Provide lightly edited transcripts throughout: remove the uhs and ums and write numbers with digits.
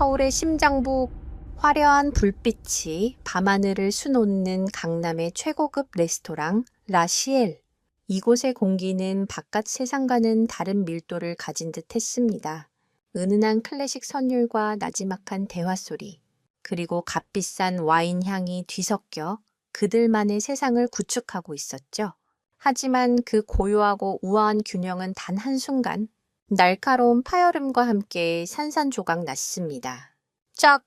서울의 심장부 화려한 불빛이 밤하늘을 수놓는 강남의 최고급 레스토랑 라시엘. 이곳의 공기는 바깥 세상과는 다른 밀도를 가진 듯 했습니다. 은은한 클래식 선율과 나지막한 대화 소리, 그리고 값비싼 와인 향이 뒤섞여 그들만의 세상을 구축하고 있었죠. 하지만 그 고요하고 우아한 균형은 단 한순간 날카로운 파열음과 함께 산산조각 났습니다. 쩍!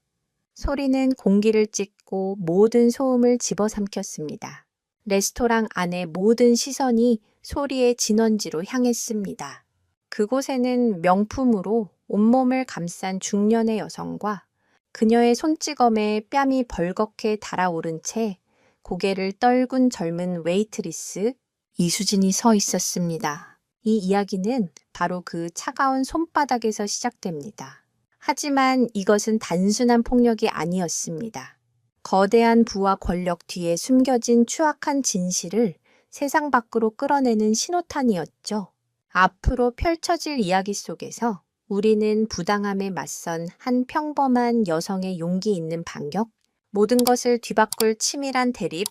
소리는 공기를 찢고 모든 소음을 집어삼켰습니다. 레스토랑 안의 모든 시선이 소리의 진원지로 향했습니다. 그곳에는 명품으로 온몸을 감싼 중년의 여성과 그녀의 손찌검에 뺨이 벌겋게 달아오른 채 고개를 떨군 젊은 웨이트리스 이수진이 서 있었습니다. 이 이야기는 바로 그 차가운 손바닥에서 시작됩니다. 하지만 이것은 단순한 폭력이 아니었습니다. 거대한 부와 권력 뒤에 숨겨진 추악한 진실을 세상 밖으로 끌어내는 신호탄이었죠. 앞으로 펼쳐질 이야기 속에서 우리는 부당함에 맞선 한 평범한 여성의 용기 있는 반격, 모든 것을 뒤바꿀 치밀한 대립,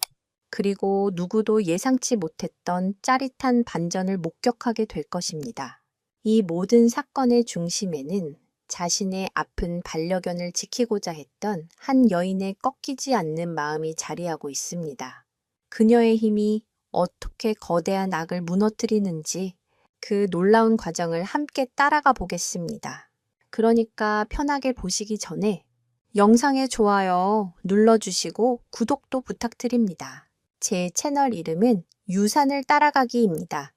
그리고 누구도 예상치 못했던 짜릿한 반전을 목격하게 될 것입니다. 이 모든 사건의 중심에는 자신의 아픈 반려견을 지키고자 했던 한 여인의 꺾이지 않는 마음이 자리하고 있습니다. 그녀의 힘이 어떻게 거대한 악을 무너뜨리는지 그 놀라운 과정을 함께 따라가 보겠습니다. 그러니까 편하게 보시기 전에 영상에 좋아요 눌러주시고 구독도 부탁드립니다. 제 채널 이름은 유산을 따라가기입니다.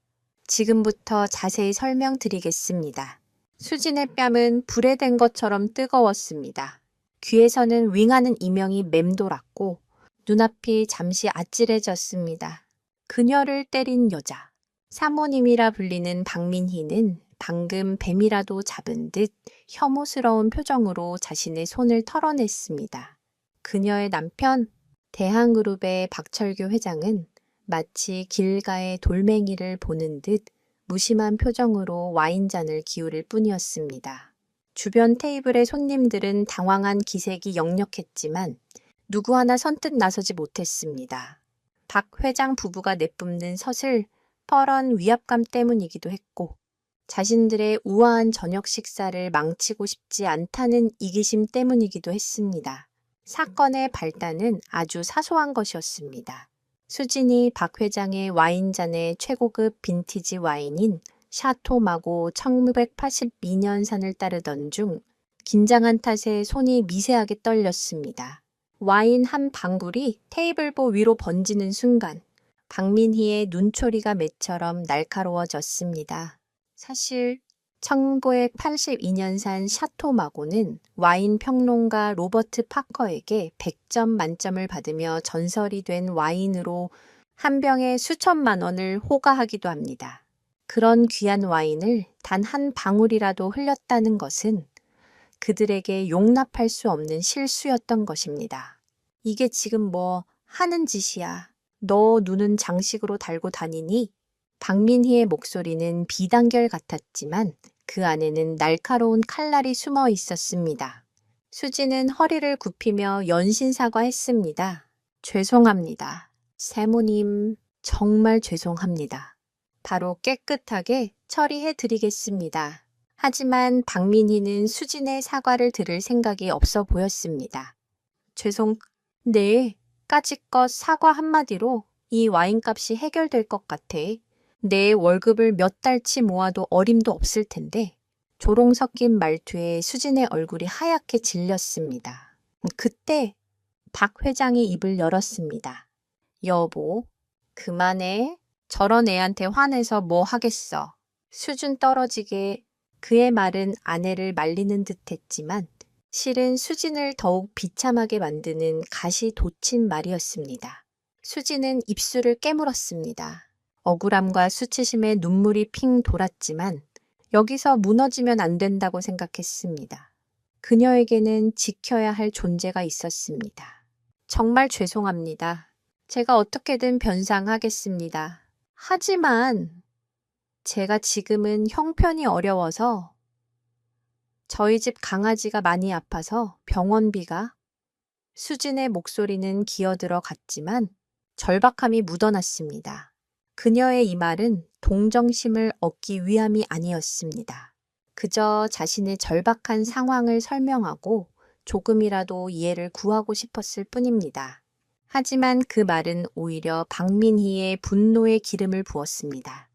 지금부터 자세히 설명드리겠습니다. 수진의 뺨은 불에 댄 것처럼 뜨거웠습니다. 귀에서는 윙하는 이명이 맴돌았고 눈앞이 잠시 아찔해졌습니다. 그녀를 때린 여자, 사모님이라 불리는 박민희는 방금 뱀이라도 잡은 듯 혐오스러운 표정으로 자신의 손을 털어냈습니다. 그녀의 남편, 대한그룹의 박철규 회장은 마치 길가의 돌멩이를 보는 듯 무심한 표정으로 와인잔을 기울일 뿐이었습니다. 주변 테이블의 손님들은 당황한 기색이 역력했지만 누구 하나 선뜻 나서지 못했습니다. 박 회장 부부가 내뿜는 서슬 펄한 위압감 때문이기도 했고 자신들의 우아한 저녁 식사를 망치고 싶지 않다는 이기심 때문이기도 했습니다. 사건의 발단은 아주 사소한 것이었습니다. 수진이 박 회장의 와인잔에 최고급 빈티지 와인인 샤토 마고 1982년산을 따르던 중 긴장한 탓에 손이 미세하게 떨렸습니다. 와인 한 방울이 테이블보 위로 번지는 순간 박민희의 눈초리가 매처럼 날카로워졌습니다. 사실 1982년산 샤토 마고는 와인 평론가 로버트 파커에게 100점 만점을 받으며 전설이 된 와인으로 한 병에 수천만 원을 호가하기도 합니다. 그런 귀한 와인을 단 한 방울이라도 흘렸다는 것은 그들에게 용납할 수 없는 실수였던 것입니다. 이게 지금 뭐 하는 짓이야. 너 눈은 장식으로 달고 다니니? 박민희의 목소리는 비단결 같았지만 그 안에는 날카로운 칼날이 숨어 있었습니다. 수지는 허리를 굽히며 연신 사과했습니다. 죄송합니다. 세모님, 정말 죄송합니다. 바로 깨끗하게 처리해 드리겠습니다. 하지만 박민희는 수진의 사과를 들을 생각이 없어 보였습니다. 네, 까짓것 사과 한마디로 이 와인값이 해결될 것 같아. 내 월급을 몇 달치 모아도 어림도 없을 텐데. 조롱 섞인 말투에 수진의 얼굴이 하얗게 질렸습니다. 그때 박 회장이 입을 열었습니다. 여보, 그만해. 저런 애한테 화내서 뭐 하겠어. 수준 떨어지게 그의 말은 아내를 말리는 듯 했지만 실은 수진을 더욱 비참하게 만드는 가시 돋친 말이었습니다. 수진은 입술을 깨물었습니다. 억울함과 수치심에 눈물이 핑 돌았지만 여기서 무너지면 안 된다고 생각했습니다. 그녀에게는 지켜야 할 존재가 있었습니다. 정말 죄송합니다. 제가 어떻게든 변상하겠습니다. 하지만 제가 지금은 형편이 어려워서 저희 집 강아지가 많이 아파서 병원비가. 수진의 목소리는 기어들어 갔지만 절박함이 묻어났습니다. 그녀의 이 말은 동정심을 얻기 위함이 아니었습니다. 그저 자신의 절박한 상황을 설명하고 조금이라도 이해를 구하고 싶었을 뿐입니다. 하지만 그 말은 오히려 박민희의 분노에 기름을 부었습니다.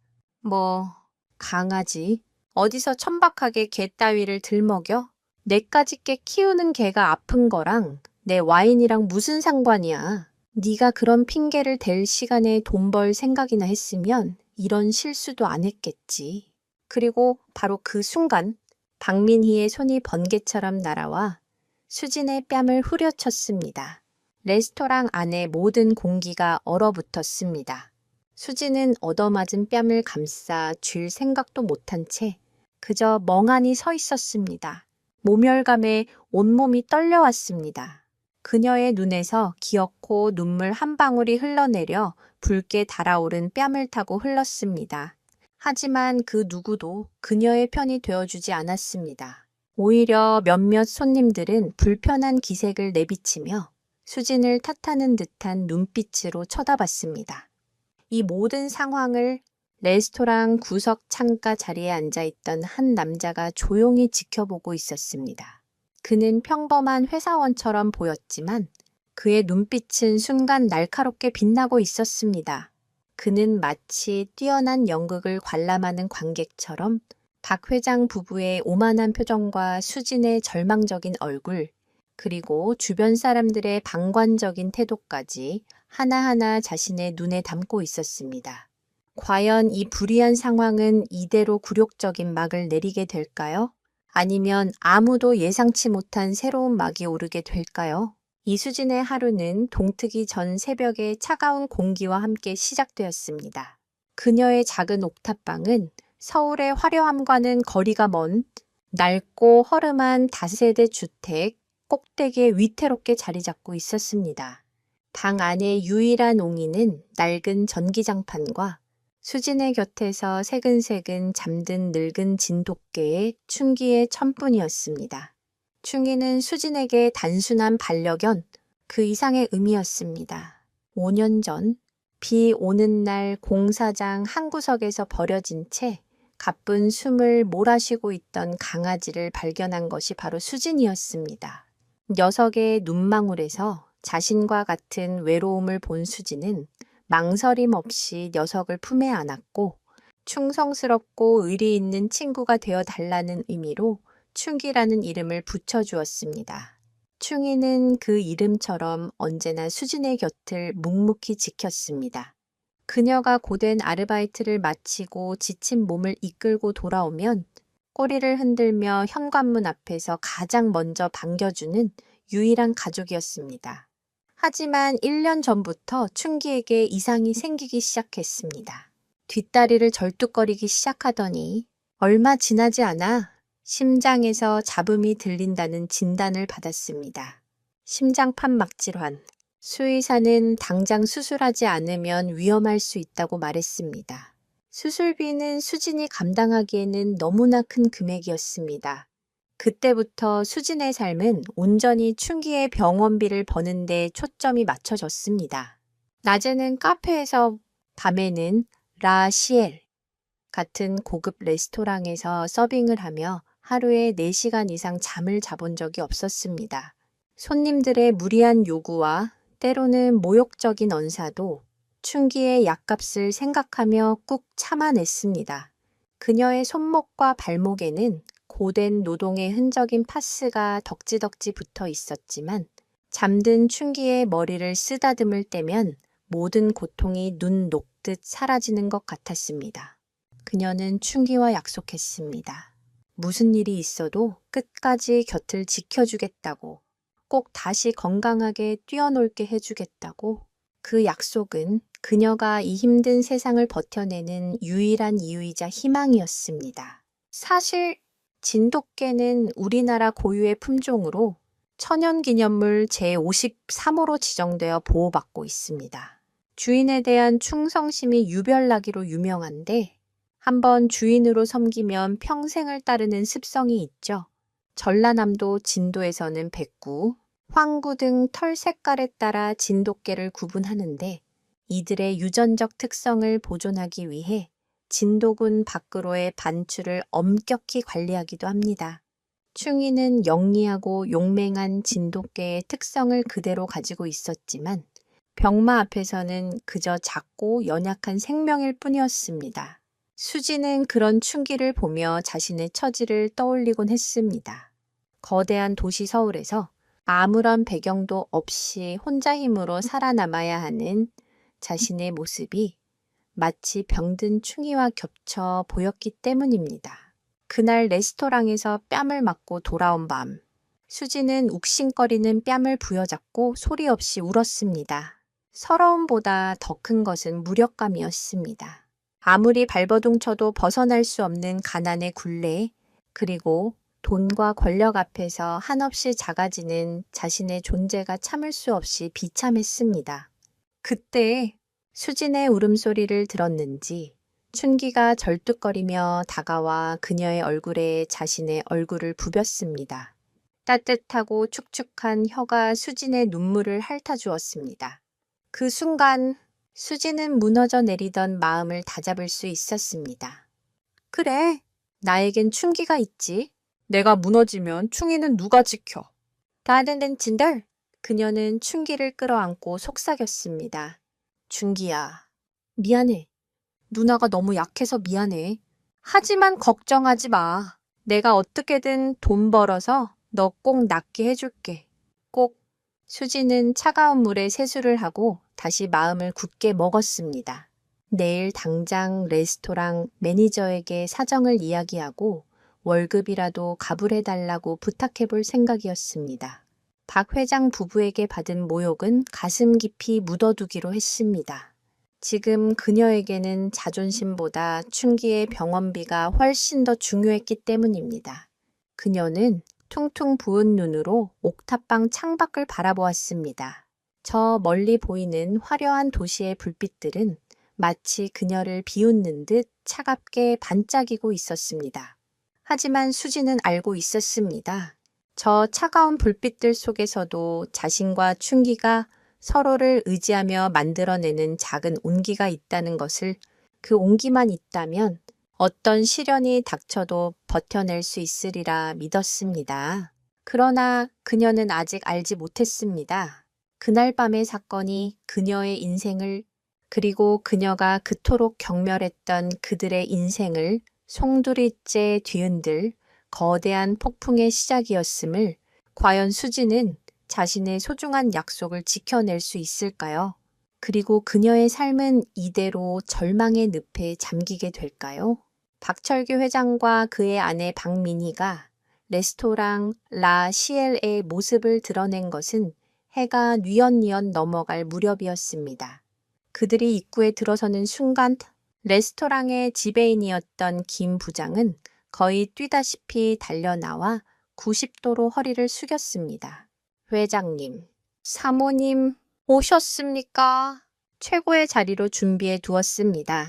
강아지? 어디서 천박하게 개 따위를 들먹여? 내까지 개 키우는 개가 아픈 거랑 내 와인이랑 무슨 상관이야? 네가 그런 핑계를 댈 시간에 돈 벌 생각이나 했으면 이런 실수도 안 했겠지. 그리고 바로 그 순간 박민희의 손이 번개처럼 날아와 수진의 뺨을 후려쳤습니다. 레스토랑 안의 모든 공기가 얼어붙었습니다. 수진은 얻어맞은 뺨을 감싸 쥘 생각도 못한 채 그저 멍하니 서 있었습니다. 모멸감에 온몸이 떨려왔습니다. 그녀의 눈에서 기어코 눈물 한 방울이 흘러내려 붉게 달아오른 뺨을 타고 흘렀습니다. 하지만 그 누구도 그녀의 편이 되어주지 않았습니다. 오히려 몇몇 손님들은 불편한 기색을 내비치며 수진을 탓하는 듯한 눈빛으로 쳐다봤습니다. 이 모든 상황을 레스토랑 구석 창가 자리에 앉아있던 한 남자가 조용히 지켜보고 있었습니다. 그는 평범한 회사원처럼 보였지만 그의 눈빛은 순간 날카롭게 빛나고 있었습니다. 그는 마치 뛰어난 연극을 관람하는 관객처럼 박 회장 부부의 오만한 표정과 수진의 절망적인 얼굴, 그리고 주변 사람들의 방관적인 태도까지 하나하나 자신의 눈에 담고 있었습니다. 과연 이 불의한 상황은 이대로 굴욕적인 막을 내리게 될까요? 아니면 아무도 예상치 못한 새로운 막이 오르게 될까요? 이수진의 하루는 동트기 전 새벽의 차가운 공기와 함께 시작되었습니다. 그녀의 작은 옥탑방은 서울의 화려함과는 거리가 먼 낡고 허름한 다세대 주택 꼭대기에 위태롭게 자리 잡고 있었습니다. 방 안의 유일한 옹이는 낡은 전기장판과 수진의 곁에서 새근새근 잠든 늙은 진돗개의 충기의 천뿐이었습니다. 충기는 수진에게 단순한 반려견, 그 이상의 의미였습니다. 5년 전, 비 오는 날 공사장 한 구석에서 버려진 채 가쁜 숨을 몰아쉬고 있던 강아지를 발견한 것이 바로 수진이었습니다. 녀석의 눈망울에서 자신과 같은 외로움을 본 수진은 망설임 없이 녀석을 품에 안았고 충성스럽고 의리 있는 친구가 되어 달라는 의미로 충기라는 이름을 붙여주었습니다. 충이는 그 이름처럼 언제나 수진의 곁을 묵묵히 지켰습니다. 그녀가 고된 아르바이트를 마치고 지친 몸을 이끌고 돌아오면 꼬리를 흔들며 현관문 앞에서 가장 먼저 반겨주는 유일한 가족이었습니다. 하지만 1년 전부터 충기에게 이상이 생기기 시작했습니다. 뒷다리를 절뚝거리기 시작하더니 얼마 지나지 않아 심장에서 잡음이 들린다는 진단을 받았습니다. 심장판 막질환. 수의사는 당장 수술하지 않으면 위험할 수 있다고 말했습니다. 수술비는 수진이 감당하기에는 너무나 큰 금액이었습니다. 그때부터 수진의 삶은 온전히 충기의 병원비를 버는 데 초점이 맞춰졌습니다. 낮에는 카페에서, 밤에는 라시엘 같은 고급 레스토랑에서 서빙을 하며 하루에 4시간 이상 잠을 자본 적이 없었습니다. 손님들의 무리한 요구와 때로는 모욕적인 언사도 충기의 약값을 생각하며 꾹 참아냈습니다. 그녀의 손목과 발목에는 고된 노동의 흔적인 파스가 덕지덕지 붙어 있었지만 잠든 충기의 머리를 쓰다듬을 때면 모든 고통이 눈 녹듯 사라지는 것 같았습니다. 그녀는 충기와 약속했습니다. 무슨 일이 있어도 끝까지 곁을 지켜주겠다고, 꼭 다시 건강하게 뛰어놀게 해주겠다고. 그 약속은 그녀가 이 힘든 세상을 버텨내는 유일한 이유이자 희망이었습니다. 사실 진돗개는 우리나라 고유의 품종으로 천연기념물 제53호로 지정되어 보호받고 있습니다. 주인에 대한 충성심이 유별나기로 유명한데 한번 주인으로 섬기면 평생을 따르는 습성이 있죠. 전라남도 진도에서는 백구, 황구 등 털 색깔에 따라 진돗개를 구분하는데 이들의 유전적 특성을 보존하기 위해 진도군 밖으로의 반출을 엄격히 관리하기도 합니다. 충이는 영리하고 용맹한 진돗개의 특성을 그대로 가지고 있었지만 병마 앞에서는 그저 작고 연약한 생명일 뿐이었습니다. 수지는 그런 충기를 보며 자신의 처지를 떠올리곤 했습니다. 거대한 도시 서울에서 아무런 배경도 없이 혼자 힘으로 살아남아야 하는 자신의 모습이 마치 병든 충이와 겹쳐 보였기 때문입니다. 그날 레스토랑에서 뺨을 맞고 돌아온 밤, 수지는 욱신거리는 뺨을 부여잡고 소리 없이 울었습니다. 서러움보다 더 큰 것은 무력감이었습니다. 아무리 발버둥 쳐도 벗어날 수 없는 가난의 굴레, 그리고 돈과 권력 앞에서 한없이 작아지는 자신의 존재가 참을 수 없이 비참했습니다. 그때 수진의 울음소리를 들었는지 춘기가 절뚝거리며 다가와 그녀의 얼굴에 자신의 얼굴을 부볐습니다. 따뜻하고 축축한 혀가 수진의 눈물을 핥아주었습니다. 그 순간 수진은 무너져 내리던 마음을 다잡을 수 있었습니다. 그래, 나에겐 춘기가 있지. 내가 무너지면 충이는 누가 지켜? 다른 진들, 그녀는 춘기를 끌어안고 속삭였습니다. 춘기야, 미안해. 누나가 너무 약해서 미안해. 하지만 걱정하지 마. 내가 어떻게든 돈 벌어서 너 꼭 낫게 해줄게. 꼭. 수지는 차가운 물에 세수를 하고 다시 마음을 굳게 먹었습니다. 내일 당장 레스토랑 매니저에게 사정을 이야기하고 월급이라도 가불해달라고 부탁해볼 생각이었습니다. 박 회장 부부에게 받은 모욕은 가슴 깊이 묻어두기로 했습니다. 지금 그녀에게는 자존심보다 춘기의 병원비가 훨씬 더 중요했기 때문입니다. 그녀는 퉁퉁 부은 눈으로 옥탑방 창밖을 바라보았습니다. 저 멀리 보이는 화려한 도시의 불빛들은 마치 그녀를 비웃는 듯 차갑게 반짝이고 있었습니다. 하지만 수지는 알고 있었습니다. 저 차가운 불빛들 속에서도 자신과 춘기가 서로를 의지하며 만들어내는 작은 온기가 있다는 것을, 그 온기만 있다면 어떤 시련이 닥쳐도 버텨낼 수 있으리라 믿었습니다. 그러나 그녀는 아직 알지 못했습니다. 그날 밤의 사건이 그녀의 인생을, 그리고 그녀가 그토록 경멸했던 그들의 인생을 송두리째 뒤흔들 거대한 폭풍의 시작이었음을 과연 수지는 자신의 소중한 약속을 지켜낼 수 있을까요? 그리고 그녀의 삶은 이대로 절망의 늪에 잠기게 될까요? 박철규 회장과 그의 아내 박민희가 레스토랑 라 시엘의 모습을 드러낸 것은 해가 뉘엿뉘엿 넘어갈 무렵이었습니다. 그들이 입구에 들어서는 순간 레스토랑의 지배인이었던 김 부장은 거의 뛰다시피 달려나와 90도로 허리를 숙였습니다. 회장님, 사모님 오셨습니까? 최고의 자리로 준비해 두었습니다.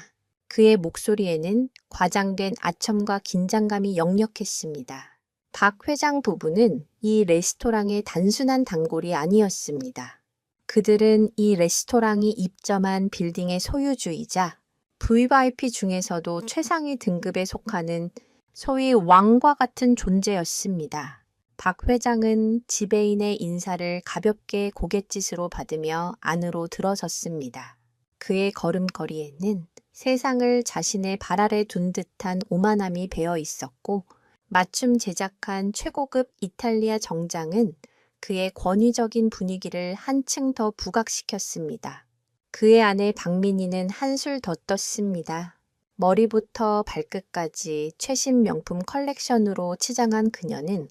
그의 목소리에는 과장된 아첨과 긴장감이 역력했습니다. 박 회장 부부는 이 레스토랑의 단순한 단골이 아니었습니다. 그들은 이 레스토랑이 입점한 빌딩의 소유주이자 VVIP 중에서도 최상위 등급에 속하는 소위 왕과 같은 존재였습니다. 박 회장은 지배인의 인사를 가볍게 고갯짓으로 받으며 안으로 들어섰습니다. 그의 걸음걸이에는 세상을 자신의 발 아래 둔 듯한 오만함이 배어 있었고, 맞춤 제작한 최고급 이탈리아 정장은 그의 권위적인 분위기를 한층 더 부각시켰습니다. 그의 아내 박민희는 한술 더 떴습니다. 머리부터 발끝까지 최신 명품 컬렉션으로 치장한 그녀는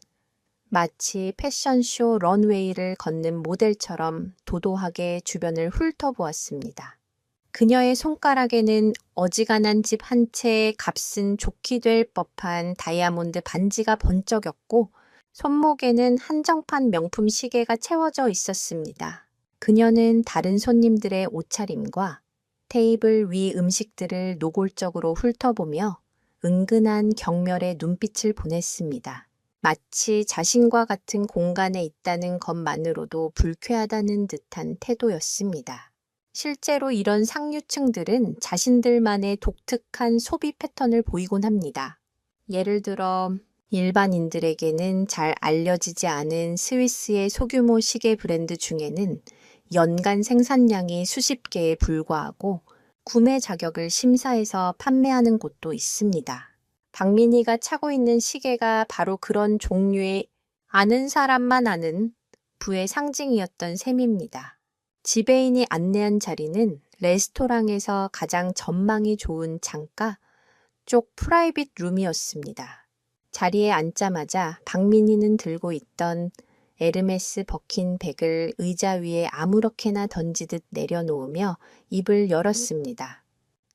마치 패션쇼 런웨이를 걷는 모델처럼 도도하게 주변을 훑어보았습니다. 그녀의 손가락에는 어지간한 집 한 채의 값은 좋게 될 법한 다이아몬드 반지가 번쩍였고, 손목에는 한정판 명품 시계가 채워져 있었습니다. 그녀는 다른 손님들의 옷차림과 테이블 위 음식들을 노골적으로 훑어보며 은근한 경멸의 눈빛을 보냈습니다. 마치 자신과 같은 공간에 있다는 것만으로도 불쾌하다는 듯한 태도였습니다. 실제로 이런 상류층들은 자신들만의 독특한 소비 패턴을 보이곤 합니다. 예를 들어 일반인들에게는 잘 알려지지 않은 스위스의 소규모 시계 브랜드 중에는 연간 생산량이 수십 개에 불과하고 구매 자격을 심사해서 판매하는 곳도 있습니다. 박민희가 차고 있는 시계가 바로 그런 종류의 아는 사람만 아는 부의 상징이었던 셈입니다. 지배인이 안내한 자리는 레스토랑에서 가장 전망이 좋은 창가 쪽 프라이빗 룸이었습니다. 자리에 앉자마자 박민희는 들고 있던 에르메스 버킨 백을 의자 위에 아무렇게나 던지듯 내려놓으며 입을 열었습니다.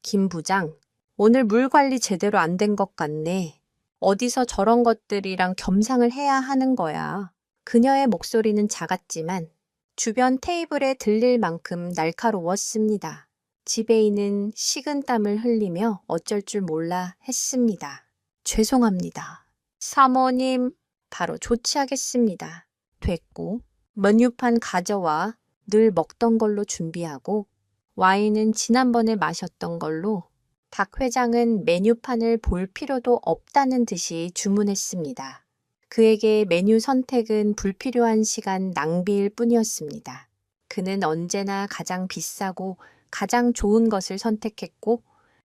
김 부장, 오늘 물 관리 제대로 안 된 것 같네. 어디서 저런 것들이랑 겸상을 해야 하는 거야. 그녀의 목소리는 작았지만 주변 테이블에 들릴 만큼 날카로웠습니다. 지배인은 식은땀을 흘리며 어쩔 줄 몰라 했습니다. 죄송합니다. 사모님, 바로 조치하겠습니다. 됐고, 메뉴판 가져와 늘 먹던 걸로 준비하고 와인은 지난번에 마셨던 걸로 박 회장은 메뉴판을 볼 필요도 없다는 듯이 주문했습니다. 그에게 메뉴 선택은 불필요한 시간 낭비일 뿐이었습니다. 그는 언제나 가장 비싸고 가장 좋은 것을 선택했고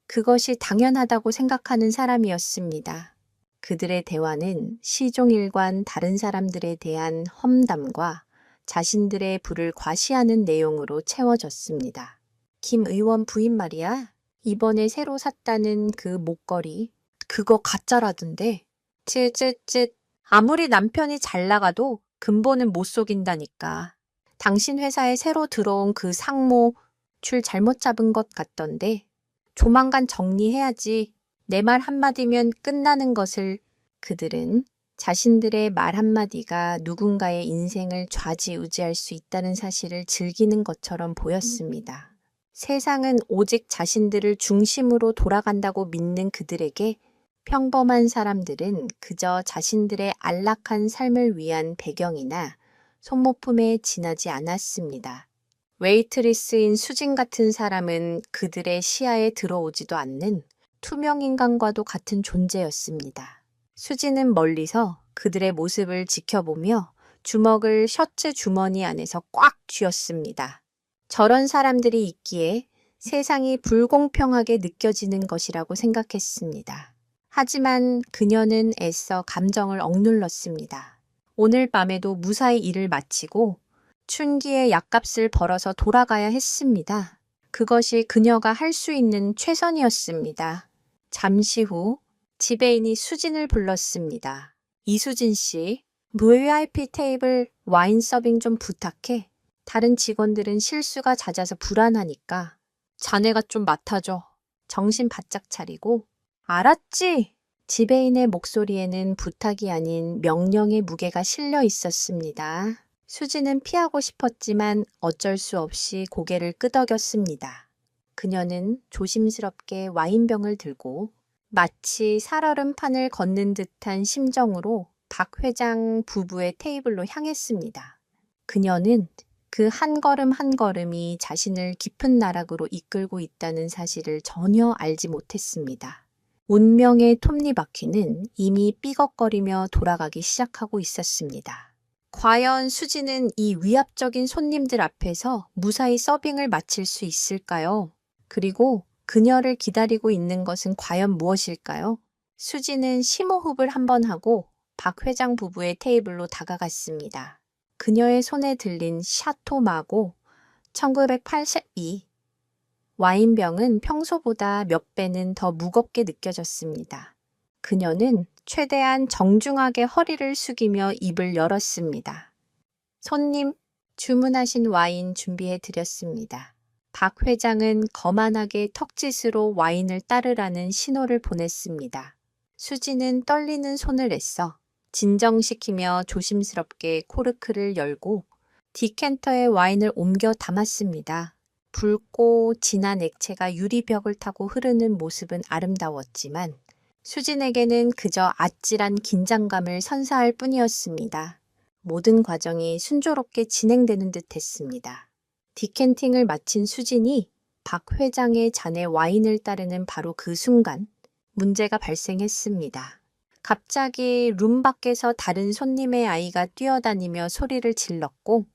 그것이 당연하다고 생각하는 사람이었습니다. 그들의 대화는 시종일관 다른 사람들에 대한 험담과 자신들의 부를 과시하는 내용으로 채워졌습니다. 김 의원 부인 말이야. 이번에 새로 샀다는 그 목걸이. 그거 가짜라던데. 쯧쯧쯧. 아무리 남편이 잘 나가도 근본은 못 속인다니까. 당신 회사에 새로 들어온 그 상모 줄 잘못 잡은 것 같던데. 조만간 정리해야지. 내 말 한마디면 끝나는 것을. 그들은 자신들의 말 한마디가 누군가의 인생을 좌지우지할 수 있다는 사실을 즐기는 것처럼 보였습니다. 세상은 오직 자신들을 중심으로 돌아간다고 믿는 그들에게 평범한 사람들은 그저 자신들의 안락한 삶을 위한 배경이나 소모품에 지나지 않았습니다. 웨이트리스인 수진 같은 사람은 그들의 시야에 들어오지도 않는 투명인간과도 같은 존재였습니다. 수진은 멀리서 그들의 모습을 지켜보며 주먹을 셔츠 주머니 안에서 꽉 쥐었습니다. 저런 사람들이 있기에 세상이 불공평하게 느껴지는 것이라고 생각했습니다. 하지만 그녀는 애써 감정을 억눌렀습니다. 오늘 밤에도 무사히 일을 마치고 춘기의 약값을 벌어서 돌아가야 했습니다. 그것이 그녀가 할 수 있는 최선이었습니다. 잠시 후 지배인이 수진을 불렀습니다. 이수진 씨, VIP 테이블 와인 서빙 좀 부탁해. 다른 직원들은 실수가 잦아서 불안하니까 자네가 좀 맡아줘. 정신 바짝 차리고. 알았지? 지배인의 목소리에는 부탁이 아닌 명령의 무게가 실려 있었습니다. 수지는 피하고 싶었지만 어쩔 수 없이 고개를 끄덕였습니다. 그녀는 조심스럽게 와인병을 들고 마치 살얼음판을 걷는 듯한 심정으로 박 회장 부부의 테이블로 향했습니다. 그녀는 그 한 걸음 한 걸음이 자신을 깊은 나락으로 이끌고 있다는 사실을 전혀 알지 못했습니다. 운명의 톱니바퀴는 이미 삐걱거리며 돌아가기 시작하고 있었습니다. 과연 수지는 이 위압적인 손님들 앞에서 무사히 서빙을 마칠 수 있을까요? 그리고 그녀를 기다리고 있는 것은 과연 무엇일까요? 수지는 심호흡을 한번 하고 박 회장 부부의 테이블로 다가갔습니다. 그녀의 손에 들린 샤토 마고 1982. 와인병은 평소보다 몇 배는 더 무겁게 느껴졌습니다. 그녀는 최대한 정중하게 허리를 숙이며 입을 열었습니다. 손님, 주문하신 와인 준비해 드렸습니다. 박 회장은 거만하게 턱짓으로 와인을 따르라는 신호를 보냈습니다. 수지는 떨리는 손을 냈어 진정시키며 조심스럽게 코르크를 열고 디캔터에 와인을 옮겨 담았습니다. 붉고 진한 액체가 유리벽을 타고 흐르는 모습은 아름다웠지만 수진에게는 그저 아찔한 긴장감을 선사할 뿐이었습니다. 모든 과정이 순조롭게 진행되는 듯 했습니다. 디캔팅을 마친 수진이 박 회장의 잔에 와인을 따르는 바로 그 순간 문제가 발생했습니다. 갑자기 룸 밖에서 다른 손님의 아이가 뛰어다니며 소리를 질렀고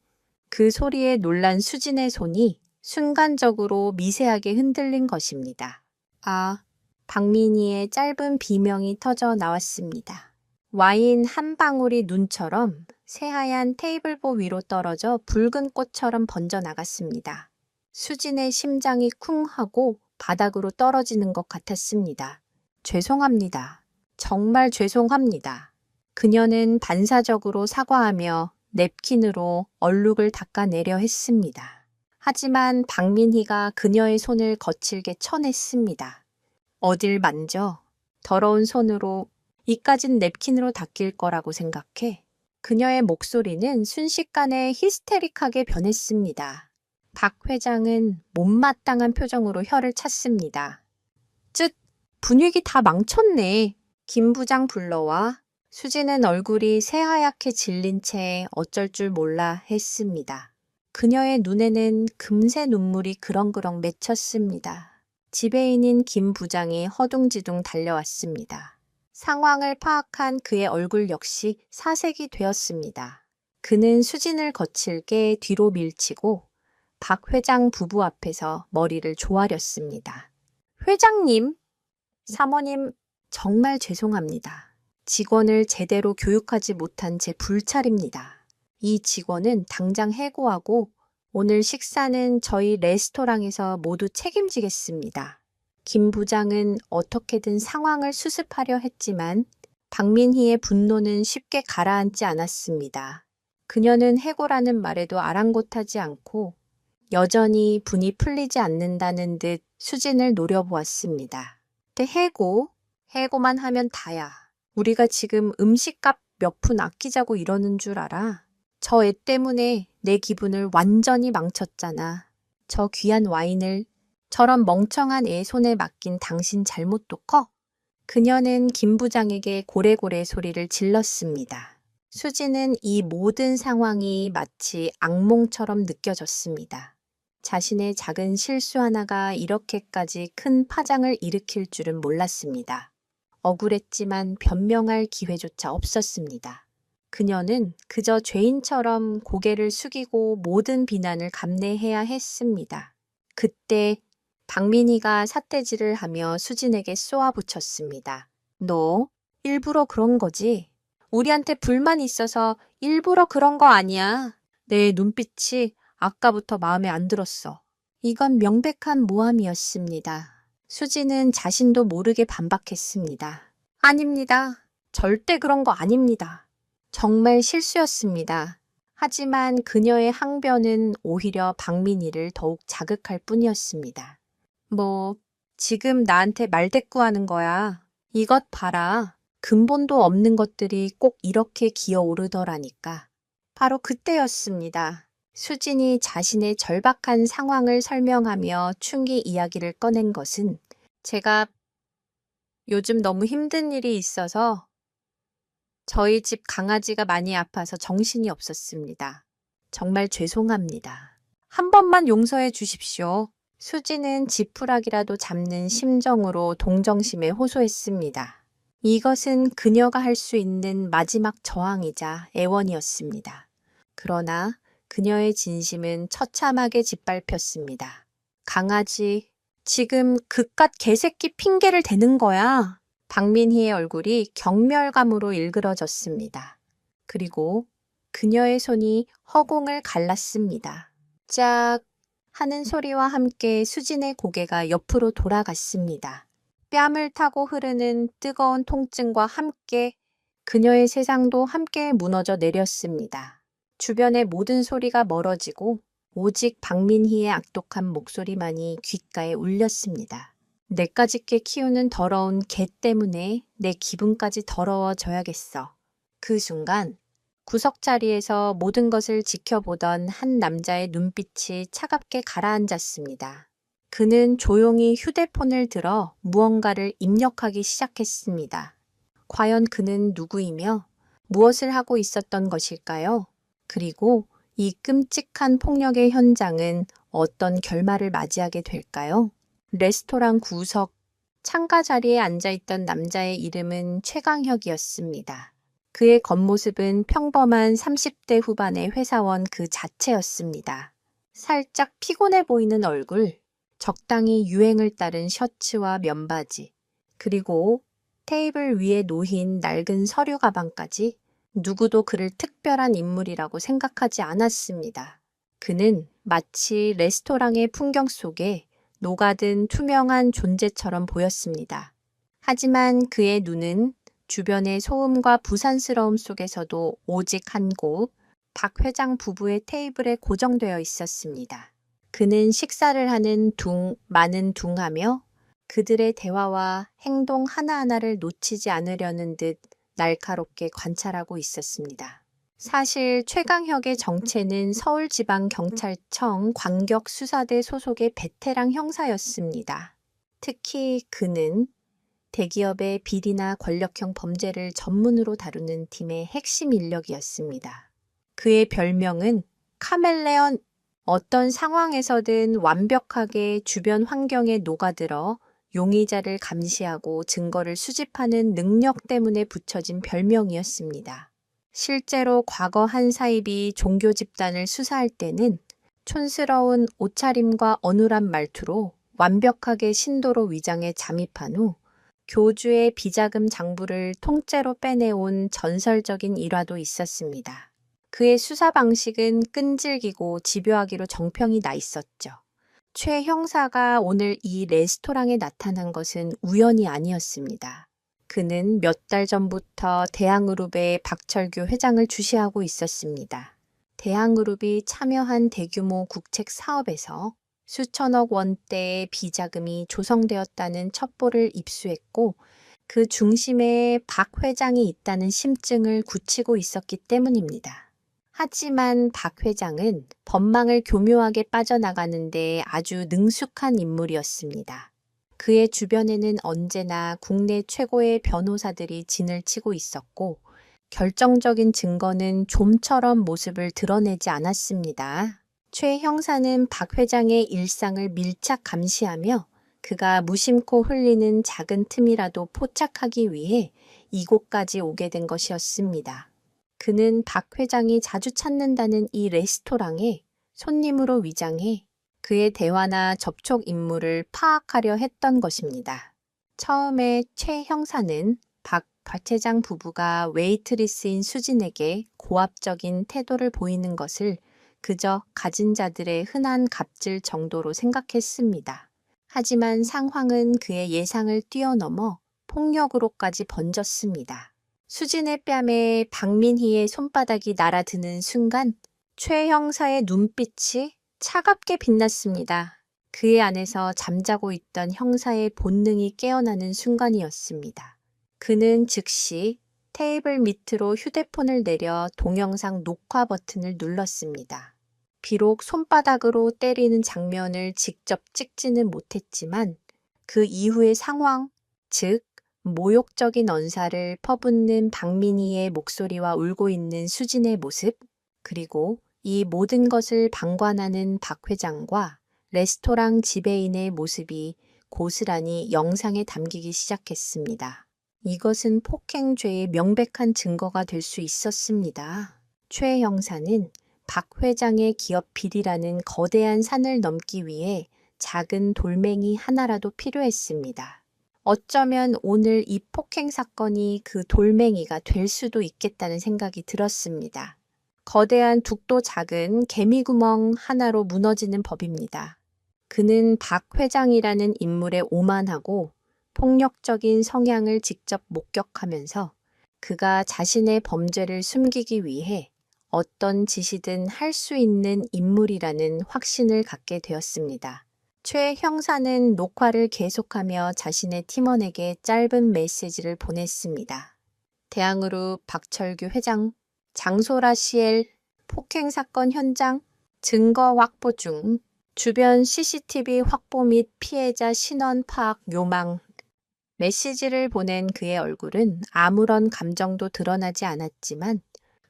그 소리에 놀란 수진의 손이 순간적으로 미세하게 흔들린 것입니다. 아, 박민희의 짧은 비명이 터져 나왔습니다. 와인 한 방울이 눈처럼 새하얀 테이블보 위로 떨어져 붉은 꽃처럼 번져 나갔습니다. 수진의 심장이 쿵 하고 바닥으로 떨어지는 것 같았습니다. 죄송합니다. 정말 죄송합니다. 그녀는 반사적으로 사과하며 냅킨으로 얼룩을 닦아내려 했습니다. 하지만 박민희가 그녀의 손을 거칠게 쳐냈습니다. 어딜 만져? 더러운 손으로 이까진 냅킨으로 닦일 거라고 생각해? 그녀의 목소리는 순식간에 히스테릭하게 변했습니다. 박 회장은 못마땅한 표정으로 혀를 찼습니다. 쯧! 분위기 다 망쳤네. 김 부장 불러와. 수지는 얼굴이 새하얗게 질린 채 어쩔 줄 몰라 했습니다. 그녀의 눈에는 금세 눈물이 그렁그렁 맺혔습니다. 지배인인 김 부장이 허둥지둥 달려왔습니다. 상황을 파악한 그의 얼굴 역시 사색이 되었습니다. 그는 수진을 거칠게 뒤로 밀치고 박 회장 부부 앞에서 머리를 조아렸습니다. 회장님, 사모님, 정말 죄송합니다. 직원을 제대로 교육하지 못한 제 불찰입니다. 이 직원은 당장 해고하고 오늘 식사는 저희 레스토랑에서 모두 책임지겠습니다. 김 부장은 어떻게든 상황을 수습하려 했지만 박민희의 분노는 쉽게 가라앉지 않았습니다. 그녀는 해고라는 말에도 아랑곳하지 않고 여전히 분이 풀리지 않는다는 듯 수진을 노려보았습니다. 근데 해고만 하면 다야. 우리가 지금 음식값 몇 푼 아끼자고 이러는 줄 알아? 저 애 때문에 내 기분을 완전히 망쳤잖아. 저 귀한 와인을 저런 멍청한 애 손에 맡긴 당신 잘못도 커? 그녀는 김 부장에게 고래고래 소리를 질렀습니다. 수지는 이 모든 상황이 마치 악몽처럼 느껴졌습니다. 자신의 작은 실수 하나가 이렇게까지 큰 파장을 일으킬 줄은 몰랐습니다. 억울했지만 변명할 기회조차 없었습니다. 그녀는 그저 죄인처럼 고개를 숙이고 모든 비난을 감내해야 했습니다. 그때 박민희가 삿대질을 하며 수진에게 쏘아붙였습니다. 너 일부러 그런 거지? 우리한테 불만 있어서 일부러 그런 거 아니야. 내 눈빛이 아까부터 마음에 안 들었어. 이건 명백한 모함이었습니다. 수지는 자신도 모르게 반박했습니다. 아닙니다. 절대 그런 거 아닙니다. 정말 실수였습니다. 하지만 그녀의 항변은 오히려 박민희를 더욱 자극할 뿐이었습니다. 지금 나한테 말대꾸하는 거야. 이것 봐라. 근본도 없는 것들이 꼭 이렇게 기어오르더라니까. 바로 그때였습니다. 수진이 자신의 절박한 상황을 설명하며 춘기 이야기를 꺼낸 것은 제가 요즘 너무 힘든 일이 있어서 저희 집 강아지가 많이 아파서 정신이 없었습니다. 정말 죄송합니다. 한 번만 용서해 주십시오. 수지는 지푸라기라도 잡는 심정으로 동정심에 호소했습니다. 이것은 그녀가 할 수 있는 마지막 저항이자 애원이었습니다. 그러나 그녀의 진심은 처참하게 짓밟혔습니다. 강아지, 지금 그깟 개새끼 핑계를 대는 거야. 박민희의 얼굴이 경멸감으로 일그러졌습니다. 그리고 그녀의 손이 허공을 갈랐습니다. 짝 하는 소리와 함께 수진의 고개가 옆으로 돌아갔습니다. 뺨을 타고 흐르는 뜨거운 통증과 함께 그녀의 세상도 함께 무너져 내렸습니다. 주변의 모든 소리가 멀어지고 오직 박민희의 악독한 목소리만이 귓가에 울렸습니다. 내까짓게 키우는 더러운 개 때문에 내 기분까지 더러워져야겠어. 그 순간 구석자리에서 모든 것을 지켜보던 한 남자의 눈빛이 차갑게 가라앉았습니다. 그는 조용히 휴대폰을 들어 무언가를 입력하기 시작했습니다. 과연 그는 누구이며 무엇을 하고 있었던 것일까요? 그리고 이 끔찍한 폭력의 현장은 어떤 결말을 맞이하게 될까요? 레스토랑 구석 창가 자리에 앉아있던 남자의 이름은 최강혁이었습니다. 그의 겉모습은 평범한 30대 후반의 회사원 그 자체였습니다. 살짝 피곤해 보이는 얼굴, 적당히 유행을 따른 셔츠와 면바지, 그리고 테이블 위에 놓인 낡은 서류 가방까지 누구도 그를 특별한 인물이라고 생각하지 않았습니다. 그는 마치 레스토랑의 풍경 속에 녹아든 투명한 존재처럼 보였습니다. 하지만 그의 눈은 주변의 소음과 부산스러움 속에서도 오직 한 곳, 박 회장 부부의 테이블에 고정되어 있었습니다. 그는 식사를 하는 많은 둥하며 그들의 대화와 행동 하나하나를 놓치지 않으려는 듯 날카롭게 관찰하고 있었습니다. 사실 최강혁의 정체는 서울지방경찰청 광격수사대 소속의 베테랑 형사였습니다. 특히 그는 대기업의 비리나 권력형 범죄를 전문으로 다루는 팀의 핵심 인력이었습니다. 그의 별명은 카멜레온, 어떤 상황에서든 완벽하게 주변 환경에 녹아들어 용의자를 감시하고 증거를 수집하는 능력 때문에 붙여진 별명이었습니다. 실제로 과거 한 사입이 종교 집단을 수사할 때는 촌스러운 옷차림과 어눌한 말투로 완벽하게 신도로 위장해 잠입한 후 교주의 비자금 장부를 통째로 빼내온 전설적인 일화도 있었습니다. 그의 수사 방식은 끈질기고 집요하기로 정평이 나 있었죠. 최 형사가 오늘 이 레스토랑에 나타난 것은 우연이 아니었습니다. 그는 몇 달 전부터 대항그룹의 박철규 회장을 주시하고 있었습니다. 대항그룹이 참여한 대규모 국책 사업에서 수천억 원대의 비자금이 조성되었다는 첩보를 입수했고 그 중심에 박 회장이 있다는 심증을 굳히고 있었기 때문입니다. 하지만 박 회장은 법망을 교묘하게 빠져나가는데 아주 능숙한 인물이었습니다. 그의 주변에는 언제나 국내 최고의 변호사들이 진을 치고 있었고 결정적인 증거는 좀처럼 모습을 드러내지 않았습니다. 최 형사는 박 회장의 일상을 밀착 감시하며 그가 무심코 흘리는 작은 틈이라도 포착하기 위해 이곳까지 오게 된 것이었습니다. 그는 박 회장이 자주 찾는다는 이 레스토랑에 손님으로 위장해 그의 대화나 접촉 인물을 파악하려 했던 것입니다. 처음에 최 형사는 박 회장 부부가 웨이트리스인 수진에게 고압적인 태도를 보이는 것을 그저 가진 자들의 흔한 갑질 정도로 생각했습니다. 하지만 상황은 그의 예상을 뛰어넘어 폭력으로까지 번졌습니다. 수진의 뺨에 박민희의 손바닥이 날아드는 순간 최 형사의 눈빛이 차갑게 빛났습니다. 그의 안에서 잠자고 있던 형사의 본능이 깨어나는 순간이었습니다. 그는 즉시 테이블 밑으로 휴대폰을 내려 동영상 녹화 버튼을 눌렀습니다. 비록 손바닥으로 때리는 장면을 직접 찍지는 못했지만 그 이후의 상황, 즉 모욕적인 언사를 퍼붓는 박민희의 목소리와 울고 있는 수진의 모습, 그리고 이 모든 것을 방관하는 박 회장과 레스토랑 지배인의 모습이 고스란히 영상에 담기기 시작했습니다. 이것은 폭행죄의 명백한 증거가 될 수 있었습니다. 최 형사는 박 회장의 기업 비리라는 거대한 산을 넘기 위해 작은 돌멩이 하나라도 필요했습니다. 어쩌면 오늘 이 폭행 사건이 그 돌멩이가 될 수도 있겠다는 생각이 들었습니다. 거대한 둑도 작은 개미구멍 하나로 무너지는 법입니다. 그는 박 회장이라는 인물의 오만하고 폭력적인 성향을 직접 목격하면서 그가 자신의 범죄를 숨기기 위해 어떤 짓이든 할 수 있는 인물이라는 확신을 갖게 되었습니다. 최 형사는 녹화를 계속하며 자신의 팀원에게 짧은 메시지를 보냈습니다. 대항그룹 박철규 회장, 장소라 CL, 폭행 사건 현장, 증거 확보 중, 주변 CCTV 확보 및 피해자 신원 파악 요망. 메시지를 보낸 그의 얼굴은 아무런 감정도 드러나지 않았지만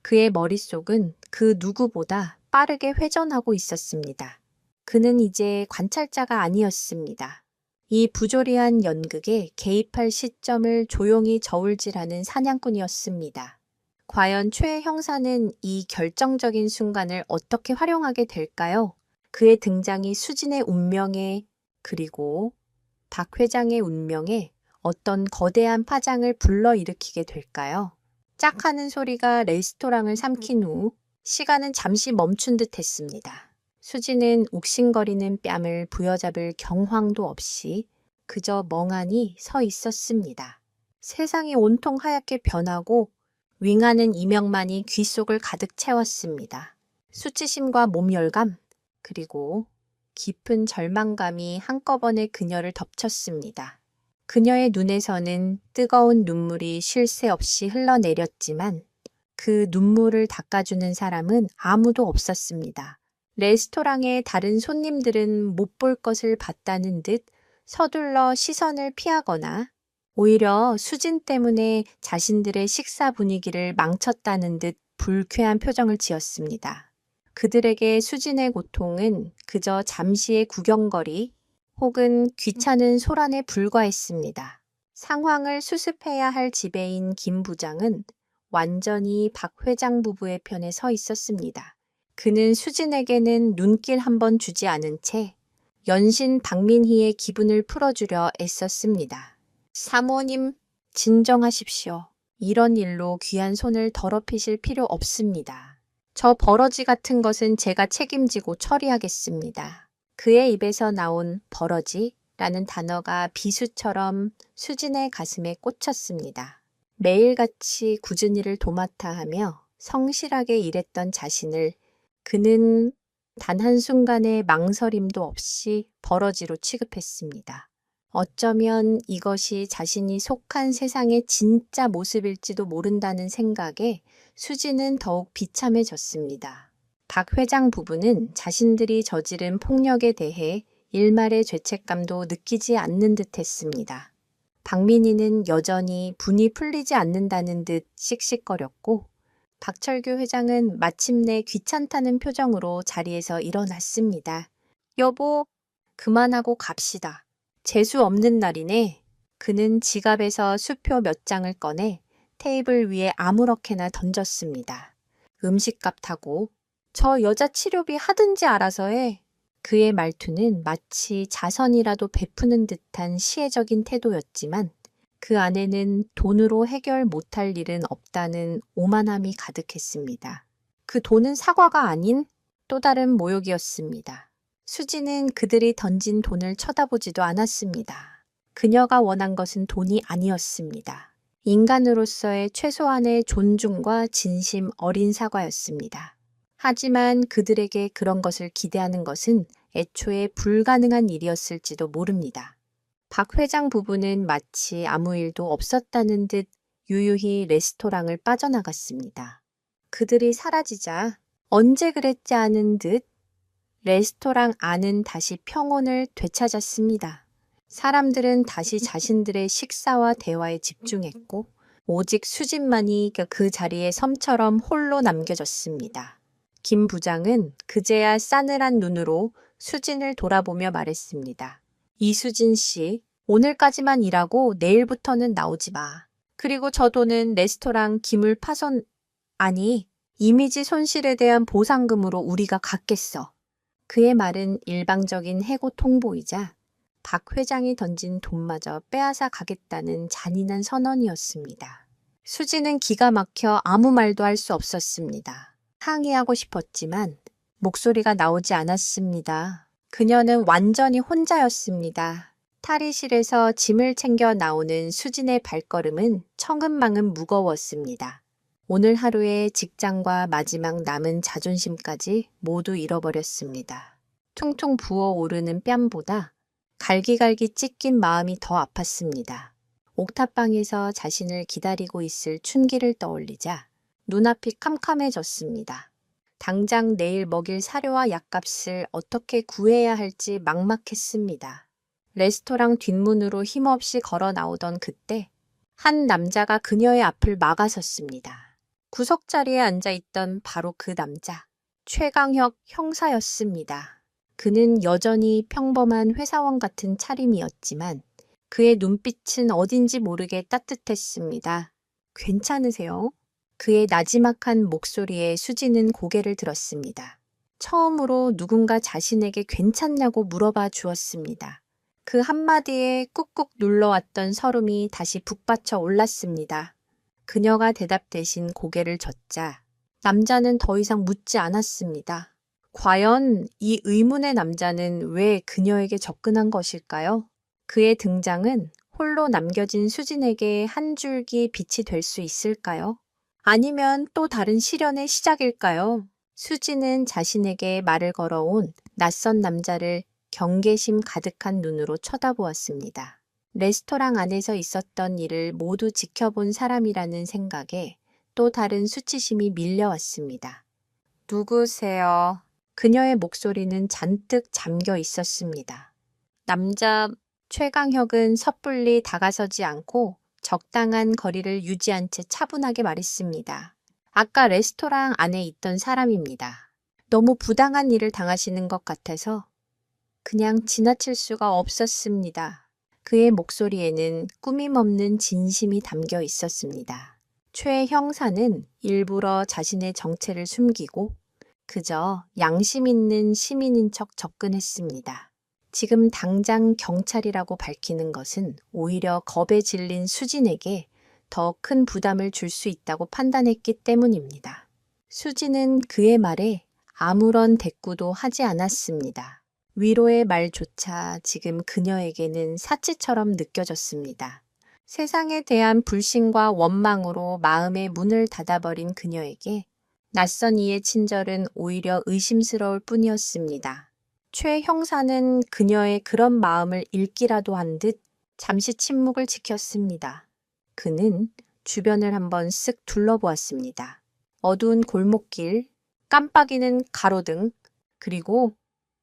그의 머릿속은 그 누구보다 빠르게 회전하고 있었습니다. 그는 이제 관찰자가 아니었습니다. 이 부조리한 연극에 개입할 시점을 조용히 저울질하는 사냥꾼이었습니다. 과연 최 형사는 이 결정적인 순간을 어떻게 활용하게 될까요? 그의 등장이 수진의 운명에 그리고 박 회장의 운명에 어떤 거대한 파장을 불러일으키게 될까요? 짝 하는 소리가 레스토랑을 삼킨 후 시간은 잠시 멈춘 듯 했습니다. 수지는 욱신거리는 뺨을 부여잡을 경황도 없이 그저 멍하니 서 있었습니다. 세상이 온통 하얗게 변하고 윙하는 이명만이 귓속을 가득 채웠습니다. 수치심과 몸열감 그리고 깊은 절망감이 한꺼번에 그녀를 덮쳤습니다. 그녀의 눈에서는 뜨거운 눈물이 쉴 새 없이 흘러내렸지만 그 눈물을 닦아주는 사람은 아무도 없었습니다. 레스토랑의 다른 손님들은 못 볼 것을 봤다는 듯 서둘러 시선을 피하거나 오히려 수진 때문에 자신들의 식사 분위기를 망쳤다는 듯 불쾌한 표정을 지었습니다. 그들에게 수진의 고통은 그저 잠시의 구경거리 혹은 귀찮은 소란에 불과했습니다. 상황을 수습해야 할 지배인 김 부장은 완전히 박 회장 부부의 편에 서 있었습니다. 그는 수진에게는 눈길 한번 주지 않은 채 연신 박민희의 기분을 풀어주려 애썼습니다. 사모님, 진정하십시오. 이런 일로 귀한 손을 더럽히실 필요 없습니다. 저 버러지 같은 것은 제가 책임지고 처리하겠습니다. 그의 입에서 나온 버러지라는 단어가 비수처럼 수진의 가슴에 꽂혔습니다. 매일같이 굳은 일을 도맡아 하며 성실하게 일했던 자신을 그는 단 한순간의 망설임도 없이 버러지로 취급했습니다. 어쩌면 이것이 자신이 속한 세상의 진짜 모습일지도 모른다는 생각에 수지는 더욱 비참해졌습니다. 박 회장 부부는 자신들이 저지른 폭력에 대해 일말의 죄책감도 느끼지 않는 듯 했습니다. 박민희는 여전히 분이 풀리지 않는다는 듯 씩씩거렸고 박철규 회장은 마침내 귀찮다는 표정으로 자리에서 일어났습니다. 여보, 그만하고 갑시다. 재수 없는 날이네. 그는 지갑에서 수표 몇 장을 꺼내 테이블 위에 아무렇게나 던졌습니다. 음식값하고 저 여자 치료비 하든지 알아서 해. 그의 말투는 마치 자선이라도 베푸는 듯한 시혜적인 태도였지만 그 안에는 돈으로 해결 못할 일은 없다는 오만함이 가득했습니다. 그 돈은 사과가 아닌 또 다른 모욕이었습니다. 수지는 그들이 던진 돈을 쳐다보지도 않았습니다. 그녀가 원한 것은 돈이 아니었습니다. 인간으로서의 최소한의 존중과 진심 어린 사과였습니다. 하지만 그들에게 그런 것을 기대하는 것은 애초에 불가능한 일이었을지도 모릅니다. 박 회장 부부는 마치 아무 일도 없었다는 듯 유유히 레스토랑을 빠져나갔습니다. 그들이 사라지자 언제 그랬지 않은 듯 레스토랑 안은 다시 평온을 되찾았습니다. 사람들은 다시 자신들의 식사와 대화에 집중했고 오직 수진만이 그 자리에 섬처럼 홀로 남겨졌습니다. 김 부장은 그제야 싸늘한 눈으로 수진을 돌아보며 말했습니다. 이수진 씨, 오늘까지만 일하고 내일부터는 나오지 마. 그리고 저 돈은 레스토랑 기물 파손, 아니, 이미지 손실에 대한 보상금으로 우리가 갚겠어. 그의 말은 일방적인 해고 통보이자 박 회장이 던진 돈마저 빼앗아 가겠다는 잔인한 선언이었습니다. 수지는 기가 막혀 아무 말도 할 수 없었습니다. 항의하고 싶었지만 목소리가 나오지 않았습니다. 그녀는 완전히 혼자였습니다. 탈의실에서 짐을 챙겨 나오는 수진의 발걸음은 천근만근 무거웠습니다. 오늘 하루의 직장과 마지막 남은 자존심까지 모두 잃어버렸습니다. 퉁퉁 부어오르는 뺨보다 갈기갈기 찢긴 마음이 더 아팠습니다. 옥탑방에서 자신을 기다리고 있을 춘기를 떠올리자 눈앞이 캄캄해졌습니다. 당장 내일 먹일 사료와 약값을 어떻게 구해야 할지 막막했습니다. 레스토랑 뒷문으로 힘없이 걸어 나오던 그때 한 남자가 그녀의 앞을 막아섰습니다. 구석자리에 앉아있던 바로 그 남자, 최강혁 형사였습니다. 그는 여전히 평범한 회사원 같은 차림이었지만 그의 눈빛은 어딘지 모르게 따뜻했습니다. 괜찮으세요? 그의 나지막한 목소리에 수지는 고개를 들었습니다. 처음으로 누군가 자신에게 괜찮냐고 물어봐 주었습니다. 그 한마디에 꾹꾹 눌러왔던 설움이 다시 북받쳐 올랐습니다. 그녀가 대답 대신 고개를 젓자 남자는 더 이상 묻지 않았습니다. 과연 이 의문의 남자는 왜 그녀에게 접근한 것일까요? 그의 등장은 홀로 남겨진 수진에게 한 줄기 빛이 될 수 있을까요? 아니면 또 다른 시련의 시작일까요? 수지는 자신에게 말을 걸어온 낯선 남자를 경계심 가득한 눈으로 쳐다보았습니다. 레스토랑 안에서 있었던 일을 모두 지켜본 사람이라는 생각에 또 다른 수치심이 밀려왔습니다. 누구세요? 그녀의 목소리는 잔뜩 잠겨 있었습니다. 남자 최강혁은 섣불리 다가서지 않고 적당한 거리를 유지한 채 차분하게 말했습니다. 아까 레스토랑 안에 있던 사람입니다. 너무 부당한 일을 당하시는 것 같아서 그냥 지나칠 수가 없었습니다. 그의 목소리에는 꾸밈없는 진심이 담겨 있었습니다. 최 형사는 일부러 자신의 정체를 숨기고 그저 양심 있는 시민인 척 접근했습니다. 지금 당장 경찰이라고 밝히는 것은 오히려 겁에 질린 수진에게 더 큰 부담을 줄 수 있다고 판단했기 때문입니다. 수진은 그의 말에 아무런 대꾸도 하지 않았습니다. 위로의 말조차 지금 그녀에게는 사치처럼 느껴졌습니다. 세상에 대한 불신과 원망으로 마음의 문을 닫아버린 그녀에게 낯선 이의 친절은 오히려 의심스러울 뿐이었습니다. 최 형사는 그녀의 그런 마음을 읽기라도 한 듯 잠시 침묵을 지켰습니다. 그는 주변을 한번 쓱 둘러보았습니다. 어두운 골목길, 깜빡이는 가로등, 그리고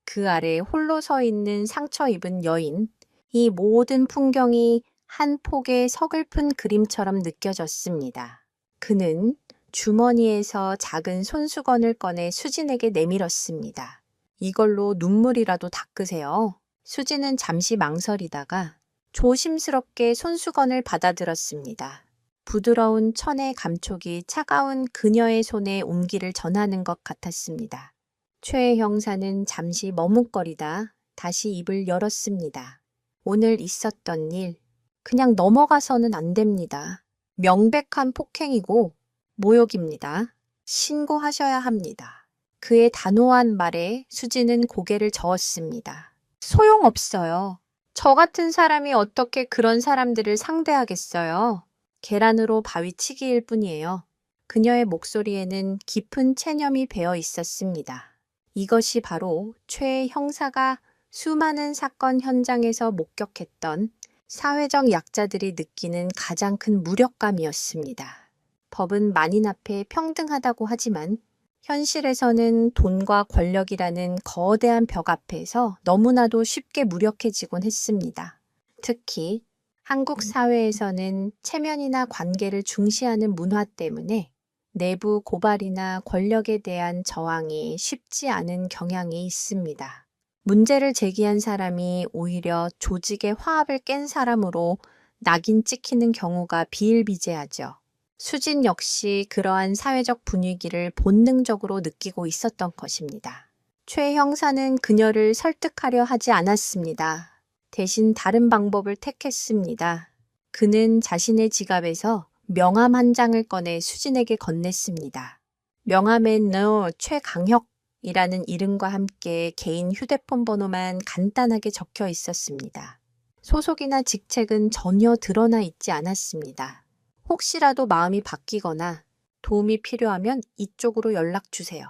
그 아래 홀로 서 있는 상처 입은 여인, 이 모든 풍경이 한 폭의 서글픈 그림처럼 느껴졌습니다. 그는 주머니에서 작은 손수건을 꺼내 수진에게 내밀었습니다. 이걸로 눈물이라도 닦으세요. 수진은 잠시 망설이다가 조심스럽게 손수건을 받아들었습니다. 부드러운 천의 감촉이 차가운 그녀의 손에 온기를 전하는 것 같았습니다. 최 형사는 잠시 머뭇거리다 다시 입을 열었습니다. 오늘 있었던 일, 그냥 넘어가서는 안 됩니다. 명백한 폭행이고 모욕입니다. 신고하셔야 합니다. 그의 단호한 말에 수지는 고개를 저었습니다. 소용없어요. 저 같은 사람이 어떻게 그런 사람들을 상대하겠어요. 계란으로 바위치기일 뿐이에요. 그녀의 목소리에는 깊은 체념이 배어 있었습니다. 이것이 바로 최 형사가 수많은 사건 현장에서 목격했던 사회적 약자들이 느끼는 가장 큰 무력감이었습니다. 법은 만인 앞에 평등하다고 하지만 현실에서는 돈과 권력이라는 거대한 벽 앞에서 너무나도 쉽게 무력해지곤 했습니다. 특히 한국 사회에서는 체면이나 관계를 중시하는 문화 때문에 내부 고발이나 권력에 대한 저항이 쉽지 않은 경향이 있습니다. 문제를 제기한 사람이 오히려 조직의 화합을 깬 사람으로 낙인 찍히는 경우가 비일비재하죠. 수진 역시 그러한 사회적 분위기를 본능적으로 느끼고 있었던 것입니다. 최 형사는 그녀를 설득하려 하지 않았습니다. 대신 다른 방법을 택했습니다. 그는 자신의 지갑에서 명함 한 장을 꺼내 수진에게 건넸습니다. 명함에는 최강혁이라는 이름과 함께 개인 휴대폰 번호만 간단하게 적혀 있었습니다. 소속이나 직책은 전혀 드러나 있지 않았습니다. 혹시라도 마음이 바뀌거나 도움이 필요하면 이쪽으로 연락 주세요.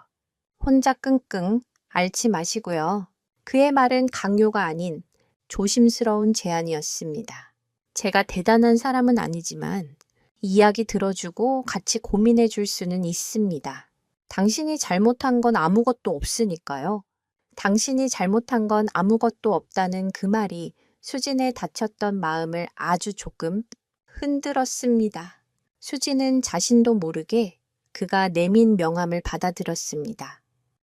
혼자 끙끙 앓지 마시고요. 그의 말은 강요가 아닌 조심스러운 제안이었습니다. 제가 대단한 사람은 아니지만 이야기 들어주고 같이 고민해 줄 수는 있습니다. 당신이 잘못한 건 아무것도 없으니까요. 당신이 잘못한 건 아무것도 없다는 그 말이 수진의 다쳤던 마음을 아주 조금 흔들었습니다. 수진은 자신도 모르게 그가 내민 명함을 받아들였습니다.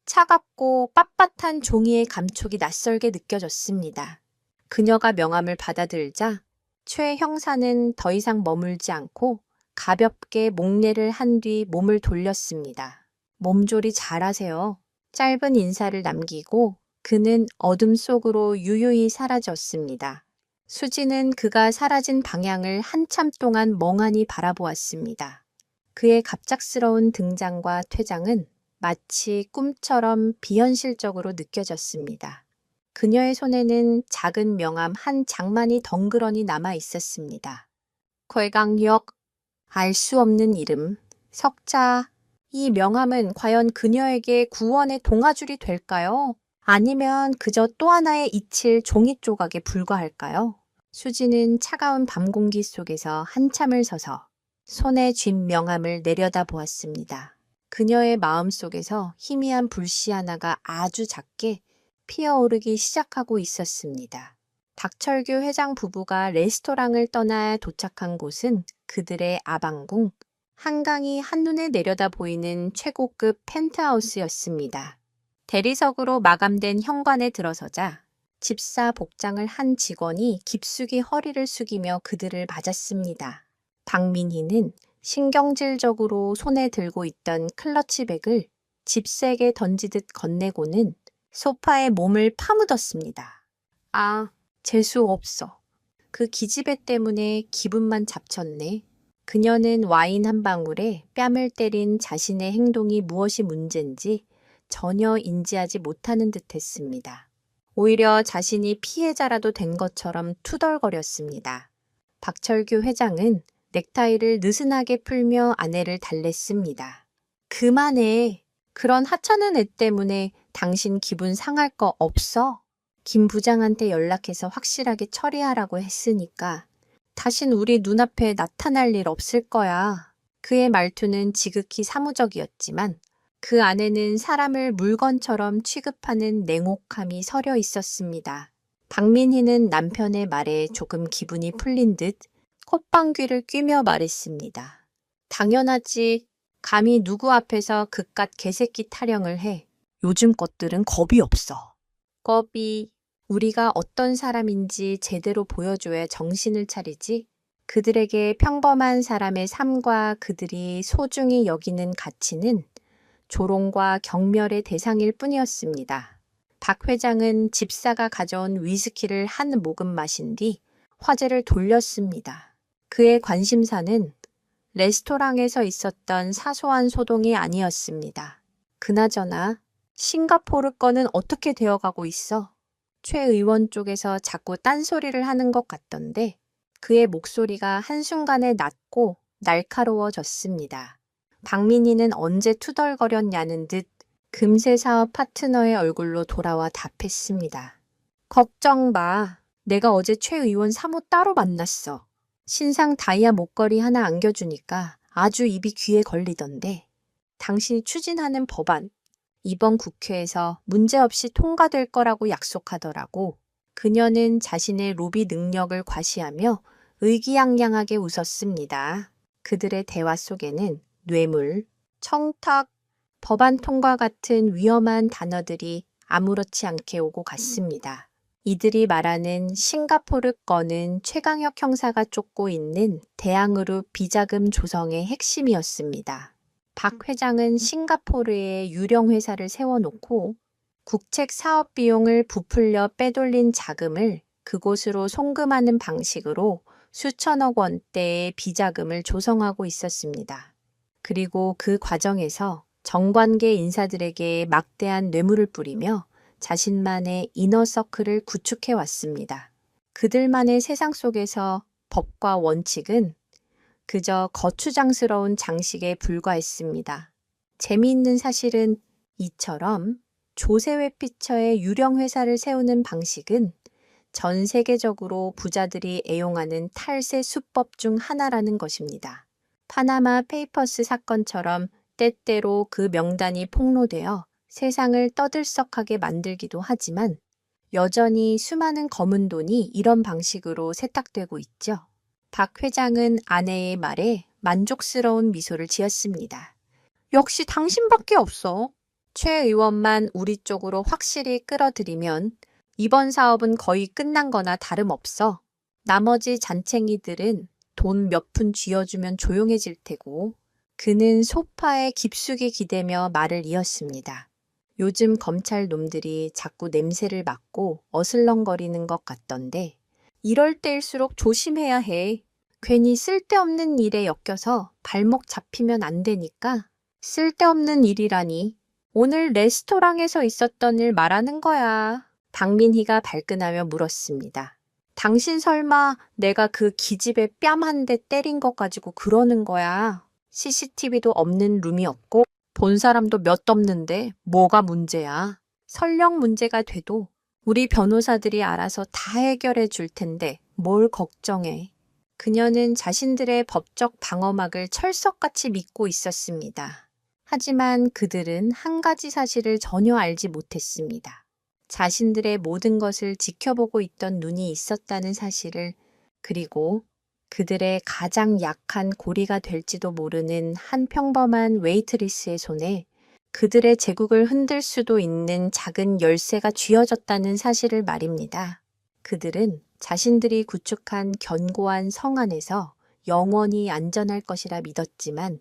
차갑고 빳빳한 종이의 감촉이 낯설게 느껴졌습니다. 그녀가 명함을 받아들자 최 형사는 더 이상 머물지 않고 가볍게 목례를 한 뒤 몸을 돌렸습니다. 몸조리 잘하세요. 짧은 인사를 남기고 그는 어둠 속으로 유유히 사라졌습니다. 수지는 그가 사라진 방향을 한참 동안 멍하니 바라보았습니다. 그의 갑작스러운 등장과 퇴장은 마치 꿈처럼 비현실적으로 느껴졌습니다. 그녀의 손에는 작은 명함 한 장만이 덩그러니 남아 있었습니다. 궤강역, 알 수 없는 이름, 석자. 이 명함은 과연 그녀에게 구원의 동아줄이 될까요? 아니면 그저 또 하나의 잊힐 종이 조각에 불과할까요? 수지는 차가운 밤 공기 속에서 한참을 서서 손에 쥔 명함을 내려다보았습니다. 그녀의 마음 속에서 희미한 불씨 하나가 아주 작게 피어오르기 시작하고 있었습니다. 박철규 회장 부부가 레스토랑을 떠나 도착한 곳은 그들의 아방궁, 한강이 한눈에 내려다 보이는 최고급 펜트하우스였습니다. 대리석으로 마감된 현관에 들어서자 집사 복장을 한 직원이 깊숙이 허리를 숙이며 그들을 맞았습니다. 박민희는 신경질적으로 손에 들고 있던 클러치백을 집세게 던지듯 건네고는 소파에 몸을 파묻었습니다. 아, 재수 없어. 그 기집애 때문에 기분만 잡쳤네. 그녀는 와인 한 방울에 뺨을 때린 자신의 행동이 무엇이 문제인지 전혀 인지하지 못하는 듯했습니다. 오히려 자신이 피해자라도 된 것처럼 투덜거렸습니다. 박철규 회장은 넥타이를 느슨하게 풀며 아내를 달랬습니다. 그만해. 그런 하찮은 애 때문에 당신 기분 상할 거 없어? 김 부장한테 연락해서 확실하게 처리하라고 했으니까 다신 우리 눈앞에 나타날 일 없을 거야. 그의 말투는 지극히 사무적이었지만 그 안에는 사람을 물건처럼 취급하는 냉혹함이 서려 있었습니다. 박민희는 남편의 말에 조금 기분이 풀린 듯 콧방귀를 뀌며 말했습니다. 당연하지. 감히 누구 앞에서 그깟 개새끼 타령을 해. 요즘 것들은 겁이 없어. 겁이. 우리가 어떤 사람인지 제대로 보여줘야 정신을 차리지. 그들에게 평범한 사람의 삶과 그들이 소중히 여기는 가치는 조롱과 경멸의 대상일 뿐이었습니다. 박 회장은 집사가 가져온 위스키를 한 모금 마신 뒤 화제를 돌렸습니다. 그의 관심사는 레스토랑에서 있었던 사소한 소동이 아니었습니다. 그나저나 싱가포르 건은 어떻게 되어가고 있어? 최 의원 쪽에서 자꾸 딴소리를 하는 것 같던데 그의 목소리가 한순간에 낮고 날카로워졌습니다. 박민희는 언제 투덜거렸냐는 듯 금세 사업 파트너의 얼굴로 돌아와 답했습니다. 걱정 마. 내가 어제 최 의원 사뭇 따로 만났어. 신상 다이아 목걸이 하나 안겨주니까 아주 입이 귀에 걸리던데 당신이 추진하는 법안 이번 국회에서 문제없이 통과될 거라고 약속하더라고. 그녀는 자신의 로비 능력을 과시하며 의기양양하게 웃었습니다. 그들의 대화 속에는 뇌물, 청탁, 법안 통과 같은 위험한 단어들이 아무렇지 않게 오고 갔습니다. 이들이 말하는 싱가포르 건은 최강혁 형사가 쫓고 있는 대항그룹 비자금 조성의 핵심이었습니다. 박 회장은 싱가포르에 유령 회사를 세워놓고 국책 사업 비용을 부풀려 빼돌린 자금을 그곳으로 송금하는 방식으로 수천억 원대의 비자금을 조성하고 있었습니다. 그리고 그 과정에서 정관계 인사들에게 막대한 뇌물을 뿌리며 자신만의 이너서클을 구축해 왔습니다. 그들만의 세상 속에서 법과 원칙은 그저 거추장스러운 장식에 불과했습니다. 재미있는 사실은 이처럼 조세회 피처의 유령 회사를 세우는 방식은 전 세계적으로 부자들이 애용하는 탈세 수법 중 하나라는 것입니다. 파나마 페이퍼스 사건처럼 때때로 그 명단이 폭로되어 세상을 떠들썩하게 만들기도 하지만 여전히 수많은 검은 돈이 이런 방식으로 세탁되고 있죠. 박 회장은 아내의 말에 만족스러운 미소를 지었습니다. 역시 당신밖에 없어. 최 의원만 우리 쪽으로 확실히 끌어들이면 이번 사업은 거의 끝난 거나 다름없어. 나머지 잔챙이들은 돈 몇 푼 쥐어주면 조용해질 테고. 그는 소파에 깊숙이 기대며 말을 이었습니다. 요즘 검찰 놈들이 자꾸 냄새를 맡고 어슬렁거리는 것 같던데 이럴 때일수록 조심해야 해. 괜히 쓸데없는 일에 엮여서 발목 잡히면 안 되니까. 쓸데없는 일이라니. 오늘 레스토랑에서 있었던 일 말하는 거야. 박민희가 발끈하며 물었습니다. 당신 설마 내가 그 기집애 뺨 한 대 때린 것 가지고 그러는 거야. CCTV도 없는 룸이었고 본 사람도 몇 없는데 뭐가 문제야. 설령 문제가 돼도 우리 변호사들이 알아서 다 해결해 줄 텐데 뭘 걱정해. 그녀는 자신들의 법적 방어막을 철석같이 믿고 있었습니다. 하지만 그들은 한 가지 사실을 전혀 알지 못했습니다. 자신들의 모든 것을 지켜보고 있던 눈이 있었다는 사실을, 그리고 그들의 가장 약한 고리가 될지도 모르는 한 평범한 웨이트리스의 손에 그들의 제국을 흔들 수도 있는 작은 열쇠가 쥐어졌다는 사실을 말입니다. 그들은 자신들이 구축한 견고한 성 안에서 영원히 안전할 것이라 믿었지만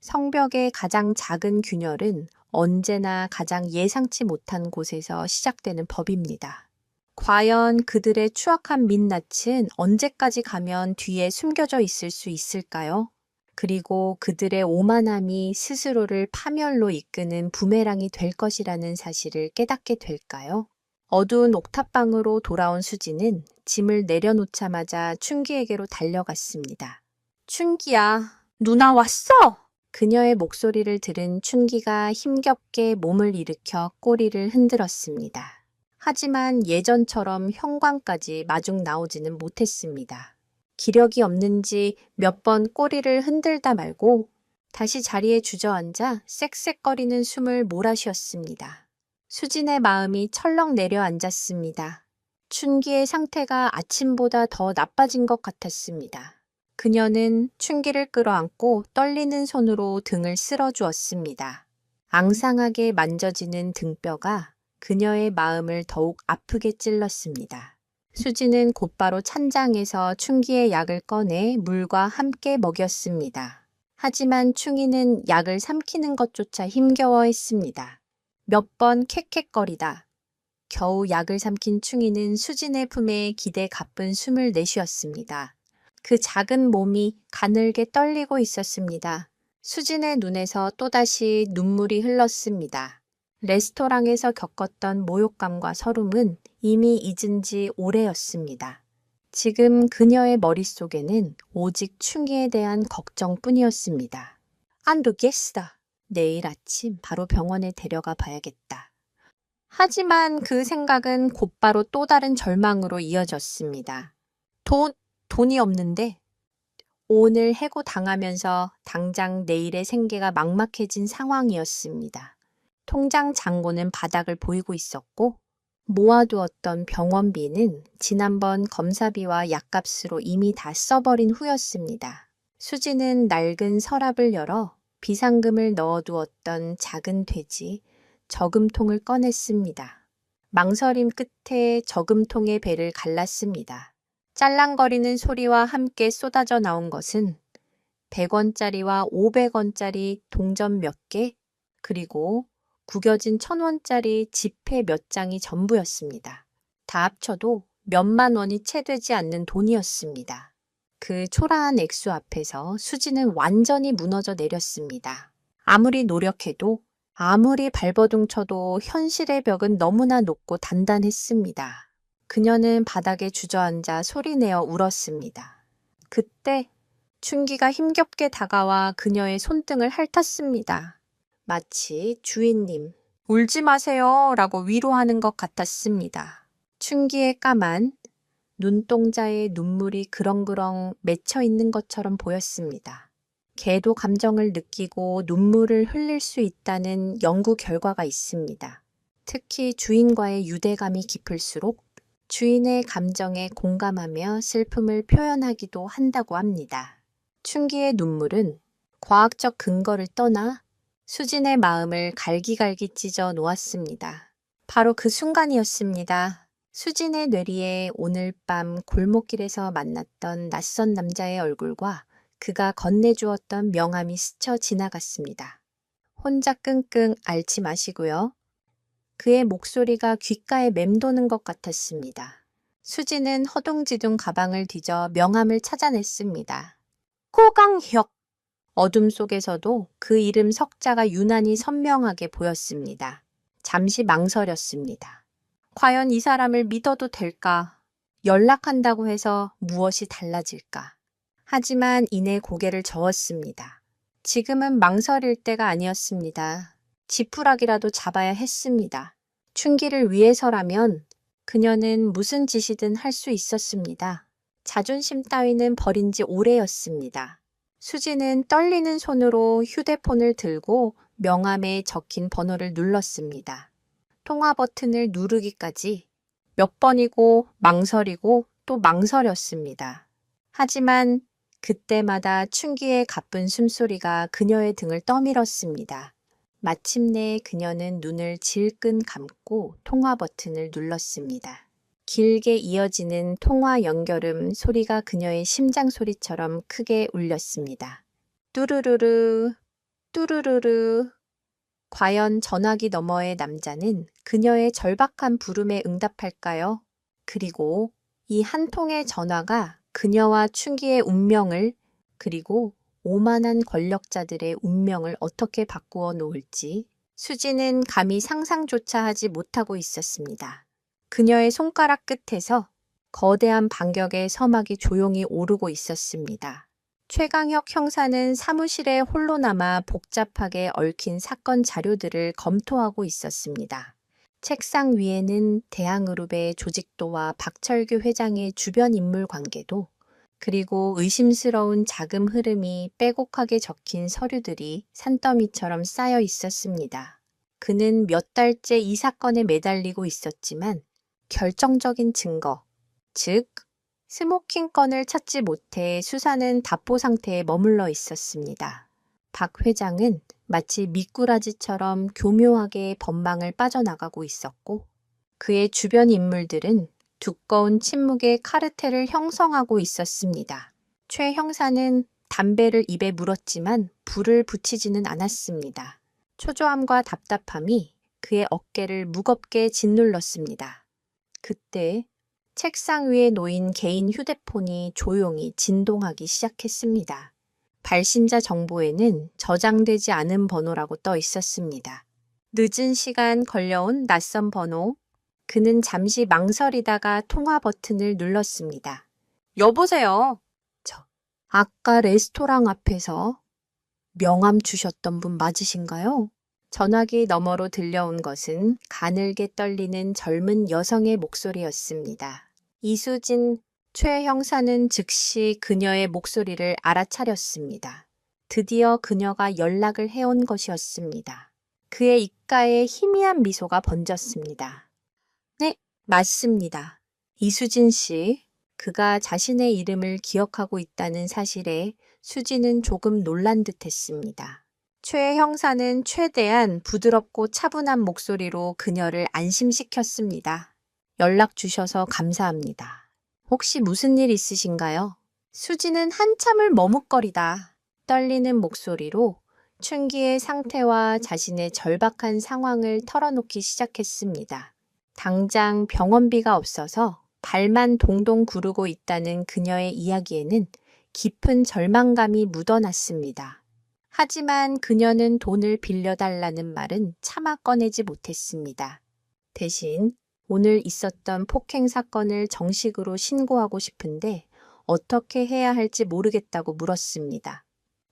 성벽의 가장 작은 균열은 언제나 가장 예상치 못한 곳에서 시작되는 법입니다. 과연 그들의 추악한 민낯은 언제까지 가면 뒤에 숨겨져 있을 수 있을까요? 그리고 그들의 오만함이 스스로를 파멸로 이끄는 부메랑이 될 것이라는 사실을 깨닫게 될까요? 어두운 옥탑방으로 돌아온 수지는 짐을 내려놓자마자 춘기에게로 달려갔습니다. 춘기야, 누나 왔어! 그녀의 목소리를 들은 춘기가 힘겹게 몸을 일으켜 꼬리를 흔들었습니다. 하지만 예전처럼 현관까지 마중 나오지는 못했습니다. 기력이 없는지 몇 번 꼬리를 흔들다 말고 다시 자리에 주저앉아 쌕쌕거리는 숨을 몰아쉬었습니다. 수진의 마음이 철렁 내려앉았습니다. 춘기의 상태가 아침보다 더 나빠진 것 같았습니다. 그녀는 춘기를 끌어안고 떨리는 손으로 등을 쓸어주었습니다. 앙상하게 만져지는 등뼈가 그녀의 마음을 더욱 아프게 찔렀습니다. 수지는 곧바로 찬장에서 춘기의 약을 꺼내 물과 함께 먹였습니다. 하지만 춘기는 약을 삼키는 것조차 힘겨워했습니다. 몇 번 캑캑거리다 겨우 약을 삼킨 춘기는 수진의 품에 기대 가쁜 숨을 내쉬었습니다. 그 작은 몸이 가늘게 떨리고 있었습니다. 수진의 눈에서 또다시 눈물이 흘렀습니다. 레스토랑에서 겪었던 모욕감과 서름은 이미 잊은 지 오래였습니다. 지금 그녀의 머릿속에는 오직 춘기에 대한 걱정뿐이었습니다. 안 되겠어. 내일 아침 바로 병원에 데려가 봐야겠다. 하지만 그 생각은 곧바로 또 다른 절망으로 이어졌습니다. 돈이 없는데 오늘 해고당하면서 당장 내일의 생계가 막막해진 상황이었습니다. 통장 잔고는 바닥을 보이고 있었고 모아두었던 병원비는 지난번 검사비와 약값으로 이미 다 써버린 후였습니다. 수지는 낡은 서랍을 열어 비상금을 넣어두었던 작은 돼지 저금통을 꺼냈습니다. 망설임 끝에 저금통의 배를 갈랐습니다. 짤랑거리는 소리와 함께 쏟아져 나온 것은 100원짜리와 500원짜리 동전 몇 개, 그리고 구겨진 1000원짜리 지폐 몇 장이 전부였습니다. 다 합쳐도 몇만 원이 채 되지 않는 돈이었습니다. 그 초라한 액수 앞에서 수지는 완전히 무너져 내렸습니다. 아무리 노력해도, 아무리 발버둥 쳐도 현실의 벽은 너무나 높고 단단했습니다. 그녀는 바닥에 주저앉아 소리내어 울었습니다. 그때 춘기가 힘겹게 다가와 그녀의 손등을 핥았습니다. 마치 주인님, 울지 마세요 라고 위로하는 것 같았습니다. 춘기의 까만 눈동자에 눈물이 그렁그렁 맺혀 있는 것처럼 보였습니다. 개도 감정을 느끼고 눈물을 흘릴 수 있다는 연구 결과가 있습니다. 특히 주인과의 유대감이 깊을수록 주인의 감정에 공감하며 슬픔을 표현하기도 한다고 합니다. 춘기의 눈물은 과학적 근거를 떠나 수진의 마음을 갈기갈기 찢어 놓았습니다. 바로 그 순간이었습니다. 수진의 뇌리에 오늘 밤 골목길에서 만났던 낯선 남자의 얼굴과 그가 건네주었던 명함이 스쳐 지나갔습니다. 혼자 끙끙 앓지 마시고요. 그의 목소리가 귓가에 맴도는 것 같았습니다. 수진은 허둥지둥 가방을 뒤져 명함을 찾아냈습니다. 고강혁! 어둠 속에서도 그 이름 석자가 유난히 선명하게 보였습니다. 잠시 망설였습니다. 과연 이 사람을 믿어도 될까? 연락한다고 해서 무엇이 달라질까? 하지만 이내 고개를 저었습니다. 지금은 망설일 때가 아니었습니다. 지푸라기라도 잡아야 했습니다. 춘기를 위해서라면 그녀는 무슨 짓이든 할 수 있었습니다. 자존심 따위는 버린 지 오래였습니다. 수지는 떨리는 손으로 휴대폰을 들고 명함에 적힌 번호를 눌렀습니다. 통화 버튼을 누르기까지 몇 번이고 망설이고 또 망설였습니다. 하지만 그때마다 춘기의 가쁜 숨소리가 그녀의 등을 떠밀었습니다. 마침내 그녀는 눈을 질끈 감고 통화 버튼을 눌렀습니다. 길게 이어지는 통화 연결음 소리가 그녀의 심장 소리처럼 크게 울렸습니다. 뚜루루루, 뚜루루루. 과연 전화기 너머의 남자는 그녀의 절박한 부름에 응답할까요? 그리고 이 한 통의 전화가 그녀와 춘기의 운명을 그리고 오만한 권력자들의 운명을 어떻게 바꾸어 놓을지 수지는 감히 상상조차 하지 못하고 있었습니다. 그녀의 손가락 끝에서 거대한 반격의 서막이 조용히 오르고 있었습니다. 최강혁 형사는 사무실에 홀로 남아 복잡하게 얽힌 사건 자료들을 검토하고 있었습니다. 책상 위에는 대항그룹의 조직도와 박철규 회장의 주변 인물 관계도 그리고 의심스러운 자금 흐름이 빼곡하게 적힌 서류들이 산더미처럼 쌓여 있었습니다. 그는 몇 달째 이 사건에 매달리고 있었지만 결정적인 증거, 즉 스모킹 건을 찾지 못해 수사는 답보 상태에 머물러 있었습니다. 박 회장은 마치 미꾸라지처럼 교묘하게 법망을 빠져나가고 있었고 그의 주변 인물들은 두꺼운 침묵의 카르텔을 형성하고 있었습니다. 최 형사는 담배를 입에 물었지만 불을 붙이지는 않았습니다. 초조함과 답답함이 그의 어깨를 무겁게 짓눌렀습니다. 그때 책상 위에 놓인 개인 휴대폰이 조용히 진동하기 시작했습니다. 발신자 정보에는 저장되지 않은 번호라고 떠 있었습니다. 늦은 시간 걸려온 낯선 번호. 그는 잠시 망설이다가 통화 버튼을 눌렀습니다. 여보세요. 아까 레스토랑 앞에서 명함 주셨던 분 맞으신가요? 전화기 너머로 들려온 것은 가늘게 떨리는 젊은 여성의 목소리였습니다. 이수진 최 형사는 즉시 그녀의 목소리를 알아차렸습니다. 드디어 그녀가 연락을 해온 것이었습니다. 그의 입가에 희미한 미소가 번졌습니다. 네, 맞습니다. 이수진 씨, 그가 자신의 이름을 기억하고 있다는 사실에 수지는 조금 놀란 듯했습니다. 최 형사는 최대한 부드럽고 차분한 목소리로 그녀를 안심시켰습니다. 연락 주셔서 감사합니다. 혹시 무슨 일 있으신가요? 수지는 한참을 머뭇거리다 떨리는 목소리로 춘기의 상태와 자신의 절박한 상황을 털어놓기 시작했습니다. 당장 병원비가 없어서 발만 동동 구르고 있다는 그녀의 이야기에는 깊은 절망감이 묻어났습니다. 하지만 그녀는 돈을 빌려달라는 말은 차마 꺼내지 못했습니다. 대신 오늘 있었던 폭행 사건을 정식으로 신고하고 싶은데 어떻게 해야 할지 모르겠다고 물었습니다.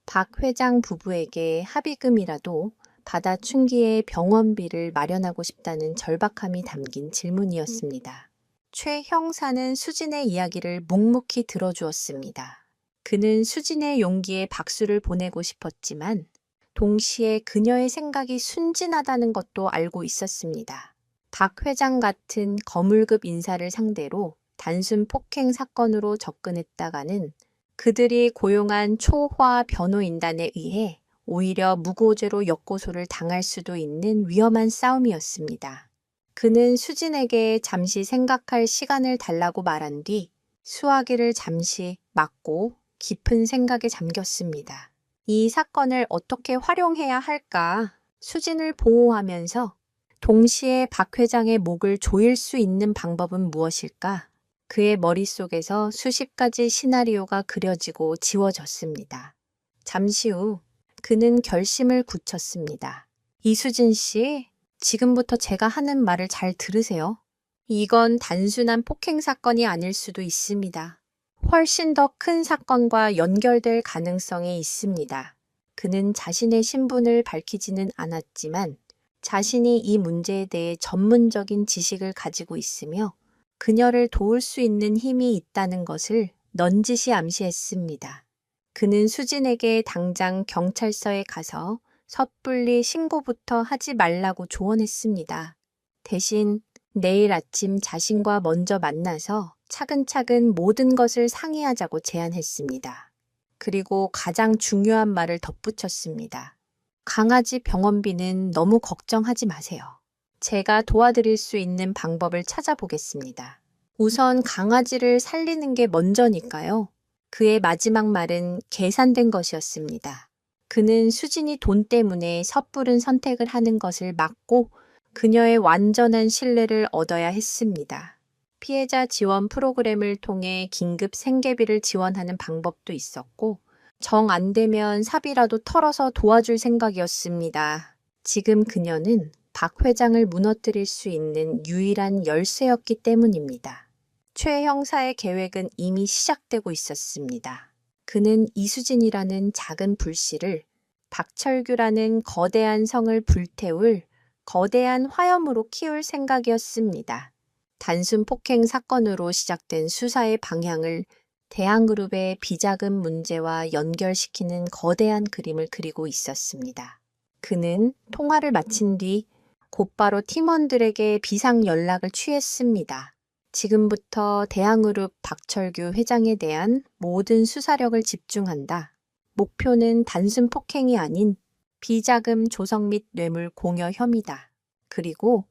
박 회장 부부에게 합의금이라도 받아 춘기의 병원비를 마련하고 싶다는 절박함이 담긴 질문이었습니다. 최 형사는 수진의 이야기를 묵묵히 들어주었습니다. 그는 수진의 용기에 박수를 보내고 싶었지만 동시에 그녀의 생각이 순진하다는 것도 알고 있었습니다. 박 회장 같은 거물급 인사를 상대로 단순 폭행 사건으로 접근했다가는 그들이 고용한 초화 변호인단에 의해 오히려 무고죄로 역고소를 당할 수도 있는 위험한 싸움이었습니다. 그는 수진에게 잠시 생각할 시간을 달라고 말한 뒤 수화기를 잠시 막고 깊은 생각에 잠겼습니다. 이 사건을 어떻게 활용해야 할까? 수진을 보호하면서 동시에 박 회장의 목을 조일 수 있는 방법은 무엇일까? 그의 머릿속에서 수십 가지 시나리오가 그려지고 지워졌습니다. 잠시 후 그는 결심을 굳혔습니다. 이수진 씨, 지금부터 제가 하는 말을 잘 들으세요. 이건 단순한 폭행 사건이 아닐 수도 있습니다. 훨씬 더 큰 사건과 연결될 가능성이 있습니다. 그는 자신의 신분을 밝히지는 않았지만 자신이 이 문제에 대해 전문적인 지식을 가지고 있으며 그녀를 도울 수 있는 힘이 있다는 것을 넌지시 암시했습니다. 그는 수진에게 당장 경찰서에 가서 섣불리 신고부터 하지 말라고 조언했습니다. 대신 내일 아침 자신과 먼저 만나서 차근차근 모든 것을 상의하자고 제안했습니다. 그리고 가장 중요한 말을 덧붙였습니다. 강아지 병원비는 너무 걱정하지 마세요. 제가 도와드릴 수 있는 방법을 찾아보겠습니다. 우선 강아지를 살리는 게 먼저니까요. 그의 마지막 말은 계산된 것이었습니다. 그는 수진이 돈 때문에 섣부른 선택을 하는 것을 막고 그녀의 완전한 신뢰를 얻어야 했습니다. 피해자 지원 프로그램을 통해 긴급 생계비를 지원하는 방법도 있었고 정 안 되면 사비라도 털어서 도와줄 생각이었습니다. 지금 그녀는 박 회장을 무너뜨릴 수 있는 유일한 열쇠였기 때문입니다. 최 형사의 계획은 이미 시작되고 있었습니다. 그는 이수진이라는 작은 불씨를 박철규라는 거대한 성을 불태울 거대한 화염으로 키울 생각이었습니다. 단순 폭행 사건으로 시작된 수사의 방향을 대한그룹의 비자금 문제와 연결시키는 거대한 그림을 그리고 있었습니다. 그는 통화를 마친 뒤 곧바로 팀원들에게 비상 연락을 취했습니다. 지금부터 대한그룹 박철규 회장에 대한 모든 수사력을 집중한다. 목표는 단순 폭행이 아닌 비자금 조성 및 뇌물 공여 혐의다. 그리고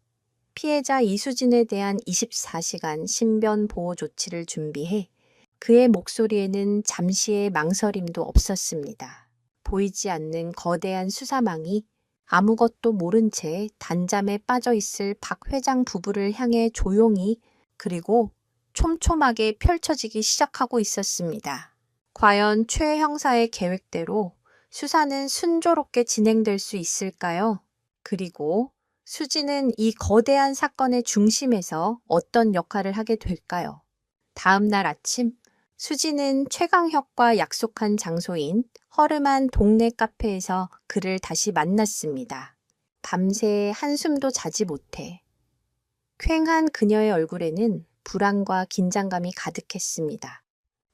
피해자 이수진에 대한 24시간 신변 보호 조치를 준비해 그의 목소리에는 잠시의 망설임도 없었습니다. 보이지 않는 거대한 수사망이 아무것도 모른 채 단잠에 빠져 있을 박 회장 부부를 향해 조용히 그리고 촘촘하게 펼쳐지기 시작하고 있었습니다. 과연 최 형사의 계획대로 수사는 순조롭게 진행될 수 있을까요? 그리고 수진은 이 거대한 사건의 중심에서 어떤 역할을 하게 될까요? 다음 날 아침, 수진은 최강혁과 약속한 장소인 허름한 동네 카페에서 그를 다시 만났습니다. 밤새 한숨도 자지 못해. 퀭한 그녀의 얼굴에는 불안과 긴장감이 가득했습니다.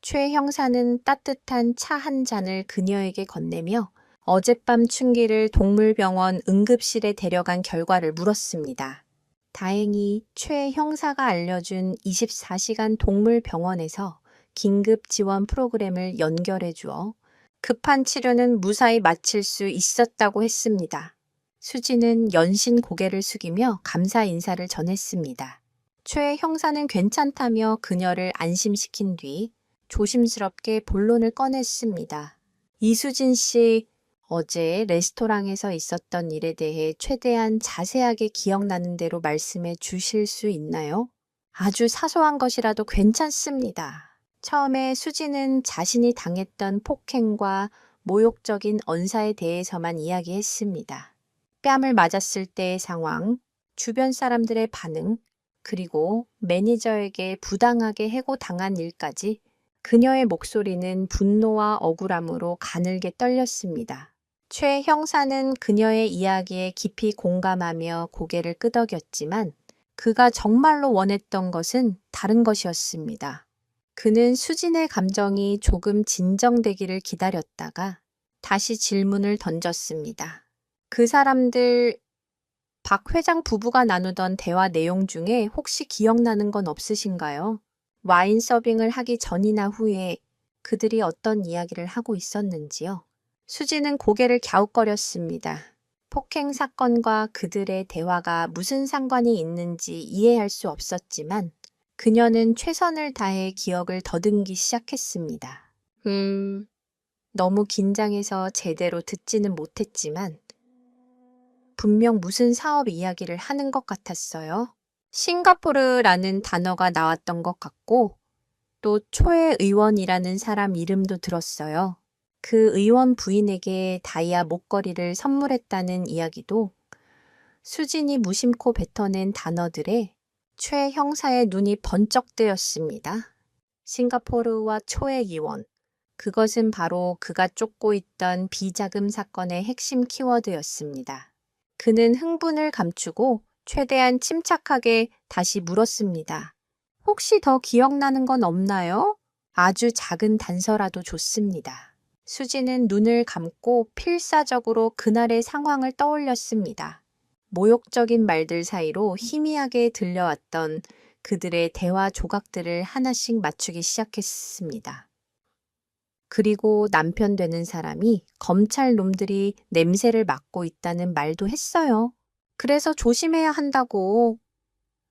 최 형사는 따뜻한 차 한 잔을 그녀에게 건네며 어젯밤 춘기를 동물병원 응급실에 데려간 결과를 물었습니다. 다행히 최 형사가 알려준 24시간 동물병원에서 긴급 지원 프로그램을 연결해 주어 급한 치료는 무사히 마칠 수 있었다고 했습니다. 수지는 연신 고개를 숙이며 감사 인사를 전했습니다. 최 형사는 괜찮다며 그녀를 안심시킨 뒤 조심스럽게 본론을 꺼냈습니다. 이수진 씨, 어제 레스토랑에서 있었던 일에 대해 최대한 자세하게 기억나는 대로 말씀해 주실 수 있나요? 아주 사소한 것이라도 괜찮습니다. 처음에 수지는 자신이 당했던 폭행과 모욕적인 언사에 대해서만 이야기했습니다. 뺨을 맞았을 때의 상황, 주변 사람들의 반응, 그리고 매니저에게 부당하게 해고당한 일까지 그녀의 목소리는 분노와 억울함으로 가늘게 떨렸습니다. 최 형사는 그녀의 이야기에 깊이 공감하며 고개를 끄덕였지만 그가 정말로 원했던 것은 다른 것이었습니다. 그는 수진의 감정이 조금 진정되기를 기다렸다가 다시 질문을 던졌습니다. 그 사람들 박 회장 부부가 나누던 대화 내용 중에 혹시 기억나는 건 없으신가요? 와인 서빙을 하기 전이나 후에 그들이 어떤 이야기를 하고 있었는지요? 수지는 고개를 갸웃거렸습니다. 폭행 사건과 그들의 대화가 무슨 상관이 있는지 이해할 수 없었지만 그녀는 최선을 다해 기억을 더듬기 시작했습니다. 너무 긴장해서 제대로 듣지는 못했지만 분명 무슨 사업 이야기를 하는 것 같았어요. 싱가포르라는 단어가 나왔던 것 같고 또 초에 의원이라는 사람 이름도 들었어요. 그 의원 부인에게 다이아 목걸이를 선물했다는 이야기도 수진이 무심코 뱉어낸 단어들에 최 형사의 눈이 번쩍 뜨였습니다. 싱가포르와 초의 의원. 그것은 바로 그가 쫓고 있던 비자금 사건의 핵심 키워드였습니다. 그는 흥분을 감추고 최대한 침착하게 다시 물었습니다. 혹시 더 기억나는 건 없나요? 아주 작은 단서라도 좋습니다. 수지는 눈을 감고 필사적으로 그날의 상황을 떠올렸습니다. 모욕적인 말들 사이로 희미하게 들려왔던 그들의 대화 조각들을 하나씩 맞추기 시작했습니다. 그리고 남편 되는 사람이 검찰 놈들이 냄새를 맡고 있다는 말도 했어요. 그래서 조심해야 한다고.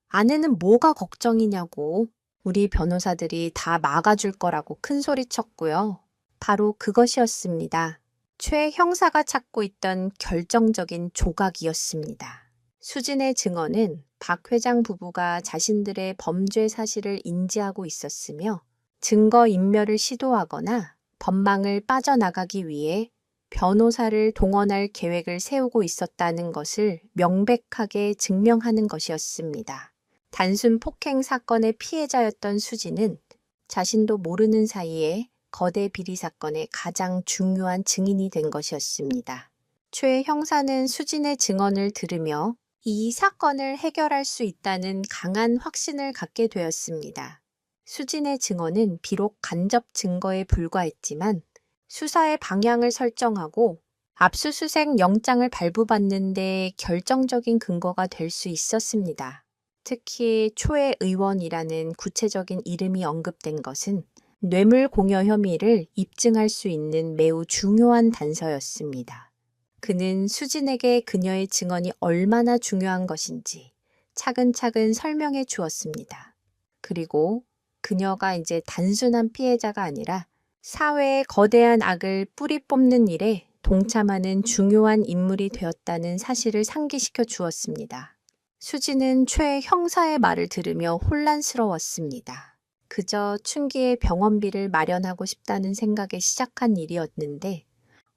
아내는 뭐가 걱정이냐고. 우리 변호사들이 다 막아줄 거라고 큰 소리 쳤고요. 바로 그것이었습니다. 최 형사가 찾고 있던 결정적인 조각이었습니다. 수진의 증언은 박 회장 부부가 자신들의 범죄 사실을 인지하고 있었으며 증거인멸을 시도하거나 법망을 빠져나가기 위해 변호사를 동원할 계획을 세우고 있었다는 것을 명백하게 증명하는 것이었습니다. 단순 폭행 사건의 피해자였던 수지는 자신도 모르는 사이에 거대 비리 사건의 가장 중요한 증인이 된 것이었습니다. 최 형사는 수진의 증언을 들으며 이 사건을 해결할 수 있다는 강한 확신을 갖게 되었습니다. 수진의 증언은 비록 간접 증거에 불과했지만 수사의 방향을 설정하고 압수수색 영장을 발부받는 데 결정적인 근거가 될 수 있었습니다. 특히 초의 의원이라는 구체적인 이름이 언급된 것은 뇌물 공여 혐의를 입증할 수 있는 매우 중요한 단서였습니다. 그는 수진에게 그녀의 증언이 얼마나 중요한 것인지 차근차근 설명해 주었습니다. 그리고 그녀가 이제 단순한 피해자가 아니라 사회의 거대한 악을 뿌리 뽑는 일에 동참하는 중요한 인물이 되었다는 사실을 상기시켜 주었습니다. 수지는 최 형사의 말을 들으며 혼란스러웠습니다. 그저 춘기의 병원비를 마련하고 싶다는 생각에 시작한 일이었는데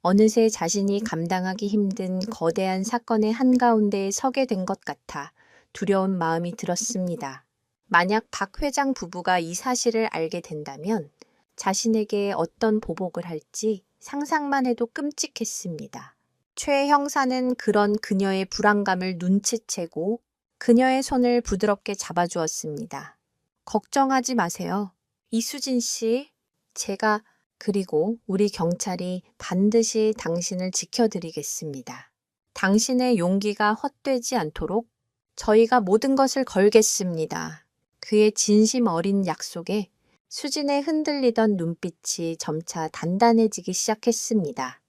어느새 자신이 감당하기 힘든 거대한 사건의 한가운데에 서게 된 것 같아 두려운 마음이 들었습니다. 만약 박 회장 부부가 이 사실을 알게 된다면 자신에게 어떤 보복을 할지 상상만 해도 끔찍했습니다. 최 형사는 그런 그녀의 불안감을 눈치채고 그녀의 손을 부드럽게 잡아주었습니다. 걱정하지 마세요. 이수진 씨, 제가 그리고 우리 경찰이 반드시 당신을 지켜드리겠습니다. 당신의 용기가 헛되지 않도록 저희가 모든 것을 걸겠습니다. 그의 진심 어린 약속에 수진의 흔들리던 눈빛이 점차 단단해지기 시작했습니다.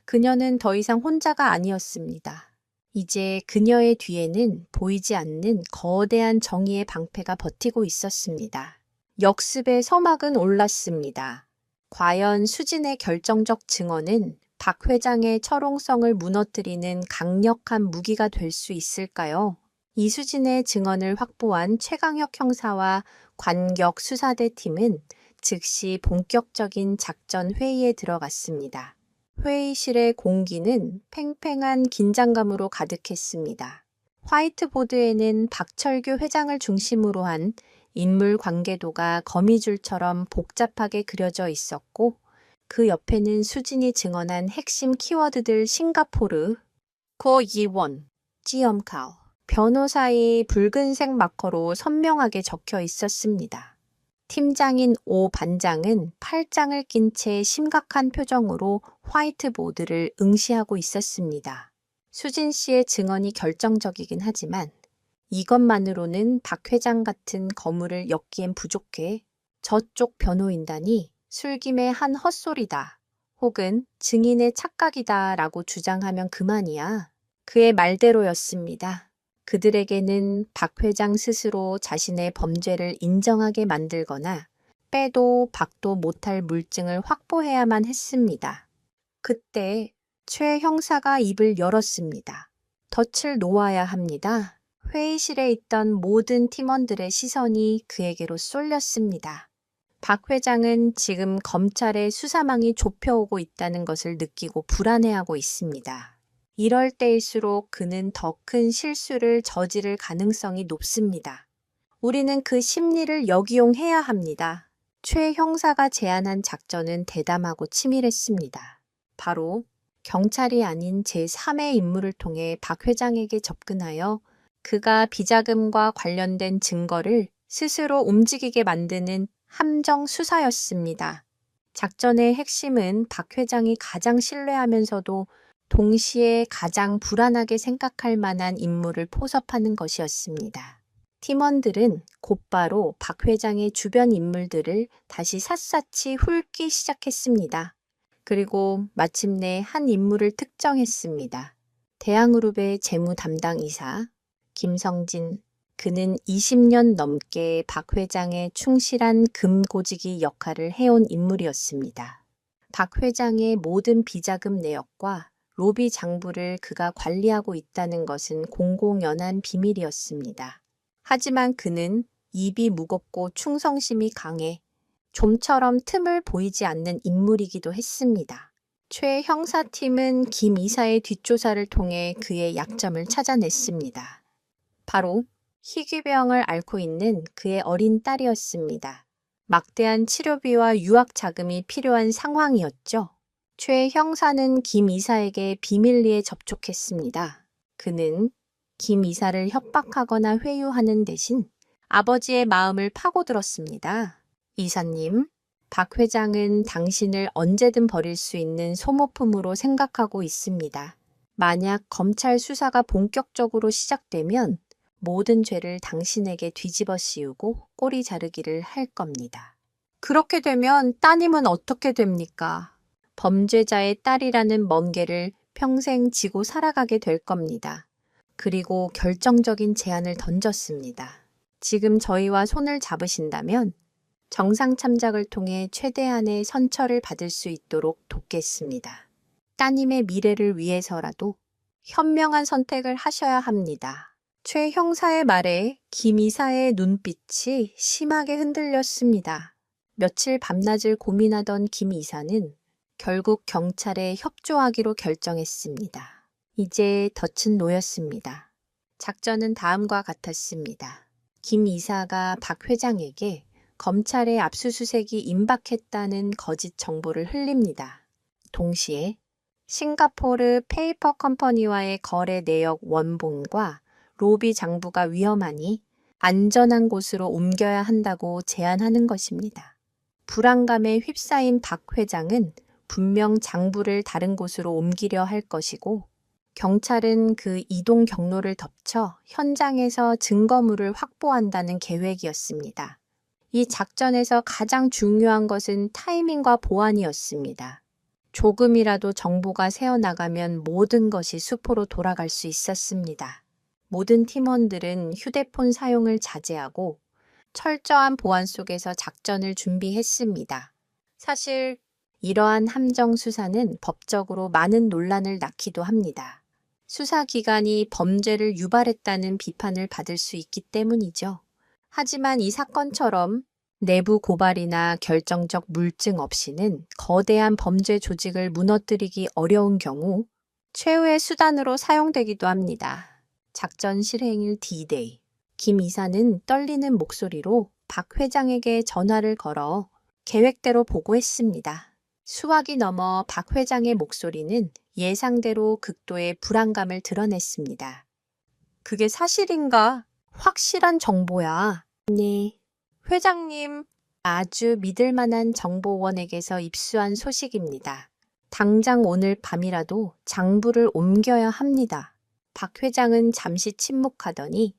그녀는 더 이상 혼자가 아니었습니다. 이제 그녀의 뒤에는 보이지 않는 거대한 정의의 방패가 버티고 있었습니다. 역습의 서막은 올랐습니다. 과연 수진의 결정적 증언은 박 회장의 철옹성을 무너뜨리는 강력한 무기가 될 수 있을까요? 이수진의 증언을 확보한 최강혁 형사와 관격 수사대 팀은 즉시 본격적인 작전 회의에 들어갔습니다. 회의실의 공기는 팽팽한 긴장감으로 가득했습니다. 화이트보드에는 박철규 회장을 중심으로 한 인물 관계도가 거미줄처럼 복잡하게 그려져 있었고 그 옆에는 수진이 증언한 핵심 키워드들 싱가포르, 고이원, 찌엄카오, 변호사의 붉은색 마커로 선명하게 적혀 있었습니다. 팀장인 오 반장은 팔짱을 낀 채 심각한 표정으로 화이트보드를 응시하고 있었습니다. 수진 씨의 증언이 결정적이긴 하지만 이것만으로는 박 회장 같은 거물을 엮기엔 부족해 저쪽 변호인단이 술김에 한 헛소리다 혹은 증인의 착각이다 라고 주장하면 그만이야. 그의 말대로였습니다. 그들에게는 박 회장 스스로 자신의 범죄를 인정하게 만들거나 빼도 박도 못할 물증을 확보해야만 했습니다. 그때 최 형사가 입을 열었습니다. 덫을 놓아야 합니다. 회의실에 있던 모든 팀원들의 시선이 그에게로 쏠렸습니다. 박 회장은 지금 검찰의 수사망이 좁혀오고 있다는 것을 느끼고 불안해하고 있습니다. 이럴 때일수록 그는 더 큰 실수를 저지를 가능성이 높습니다. 우리는 그 심리를 역이용해야 합니다. 최 형사가 제안한 작전은 대담하고 치밀했습니다. 바로 경찰이 아닌 제3의 인물을 통해 박 회장에게 접근하여 그가 비자금과 관련된 증거를 스스로 움직이게 만드는 함정 수사였습니다. 작전의 핵심은 박 회장이 가장 신뢰하면서도 동시에 가장 불안하게 생각할 만한 인물을 포섭하는 것이었습니다. 팀원들은 곧바로 박 회장의 주변 인물들을 다시 샅샅이 훑기 시작했습니다. 그리고 마침내 한 인물을 특정했습니다. 대항그룹의 재무 담당 이사 김성진. 그는 20년 넘게 박 회장의 충실한 금고지기 역할을 해온 인물이었습니다. 박 회장의 모든 비자금 내역과 로비 장부를 그가 관리하고 있다는 것은 공공연한 비밀이었습니다. 하지만 그는 입이 무겁고 충성심이 강해 좀처럼 틈을 보이지 않는 인물이기도 했습니다. 최 형사팀은 김 이사의 뒷조사를 통해 그의 약점을 찾아냈습니다. 바로 희귀병을 앓고 있는 그의 어린 딸이었습니다. 막대한 치료비와 유학 자금이 필요한 상황이었죠. 최 형사는 김 이사에게 비밀리에 접촉했습니다. 그는 김 이사를 협박하거나 회유하는 대신 아버지의 마음을 파고들었습니다. 이사님, 박 회장은 당신을 언제든 버릴 수 있는 소모품으로 생각하고 있습니다. 만약 검찰 수사가 본격적으로 시작되면 모든 죄를 당신에게 뒤집어 씌우고 꼬리 자르기를 할 겁니다. 그렇게 되면 따님은 어떻게 됩니까? 범죄자의 딸이라는 멍개를 평생 지고 살아가게 될 겁니다. 그리고 결정적인 제안을 던졌습니다. 지금 저희와 손을 잡으신다면 정상 참작을 통해 최대한의 선처를 받을 수 있도록 돕겠습니다. 따님의 미래를 위해서라도 현명한 선택을 하셔야 합니다. 최 형사의 말에 김 이사의 눈빛이 심하게 흔들렸습니다. 며칠 밤낮을 고민하던 김 이사는 결국 경찰에 협조하기로 결정했습니다. 이제 덫은 놓였습니다. 작전은 다음과 같았습니다. 김 이사가 박 회장에게 검찰의 압수수색이 임박했다는 거짓 정보를 흘립니다. 동시에 싱가포르 페이퍼 컴퍼니와의 거래 내역 원본과 로비 장부가 위험하니 안전한 곳으로 옮겨야 한다고 제안하는 것입니다. 불안감에 휩싸인 박 회장은 분명 장부를 다른 곳으로 옮기려 할 것이고 경찰은 그 이동 경로를 덮쳐 현장에서 증거물을 확보한다는 계획이었습니다. 이 작전에서 가장 중요한 것은 타이밍과 보안이었습니다. 조금이라도 정보가 새어나가면 모든 것이 수포로 돌아갈 수 있었습니다. 모든 팀원들은 휴대폰 사용을 자제하고 철저한 보안 속에서 작전을 준비했습니다. 사실 이러한 함정 수사는 법적으로 많은 논란을 낳기도 합니다. 수사기관이 범죄를 유발했다는 비판을 받을 수 있기 때문이죠. 하지만 이 사건처럼 내부 고발이나 결정적 물증 없이는 거대한 범죄 조직을 무너뜨리기 어려운 경우 최후의 수단으로 사용되기도 합니다. 작전 실행일 D-Day. 김 이사는 떨리는 목소리로 박 회장에게 전화를 걸어 계획대로 보고했습니다. 수학이 넘어 박 회장의 목소리는 예상대로 극도의 불안감을 드러냈습니다. 그게 사실인가? 확실한 정보야. 네. 회장님, 아주 믿을 만한 정보원에게서 입수한 소식입니다. 당장 오늘 밤이라도 장부를 옮겨야 합니다. 박 회장은 잠시 침묵하더니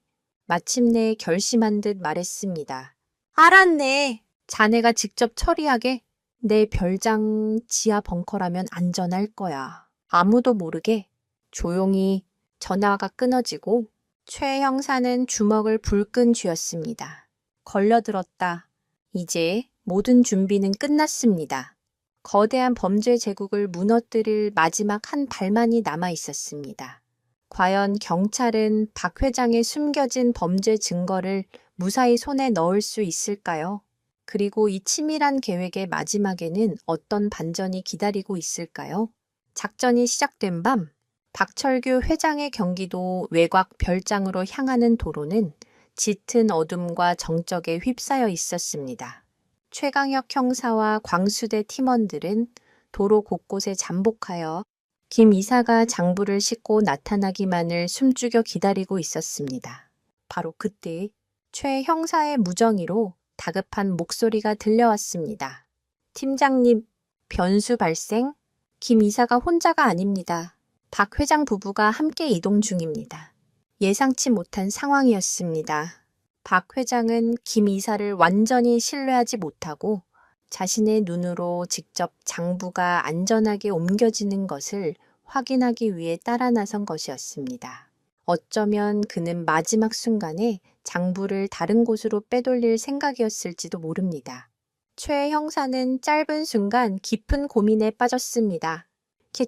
마침내 결심한 듯 말했습니다. 알았네. 자네가 직접 처리하게. 내 별장 지하 벙커라면 안전할 거야. 아무도 모르게. 조용히. 전화가 끊어지고 최 형사는 주먹을 불끈 쥐었습니다. 걸려들었다. 이제 모든 준비는 끝났습니다. 거대한 범죄 제국을 무너뜨릴 마지막 한 발만이 남아 있었습니다. 과연 경찰은 박 회장의 숨겨진 범죄 증거를 무사히 손에 넣을 수 있을까요? 그리고 이 치밀한 계획의 마지막에는 어떤 반전이 기다리고 있을까요? 작전이 시작된 밤, 박철규 회장의 경기도 외곽 별장으로 향하는 도로는 짙은 어둠과 정적에 휩싸여 있었습니다. 최강혁 형사와 광수대 팀원들은 도로 곳곳에 잠복하여 김 이사가 장부를 싣고 나타나기만을 숨죽여 기다리고 있었습니다. 바로 그때 최 형사의 무정의로 다급한 목소리가 들려왔습니다. 팀장님, 변수 발생? 김 이사가 혼자가 아닙니다. 박 회장 부부가 함께 이동 중입니다. 예상치 못한 상황이었습니다. 박 회장은 김 이사를 완전히 신뢰하지 못하고 자신의 눈으로 직접 장부가 안전하게 옮겨지는 것을 확인하기 위해 따라 나선 것이었습니다. 어쩌면 그는 마지막 순간에 장부를 다른 곳으로 빼돌릴 생각이었을지도 모릅니다. 최 형사는 짧은 순간 깊은 고민에 빠졌습니다.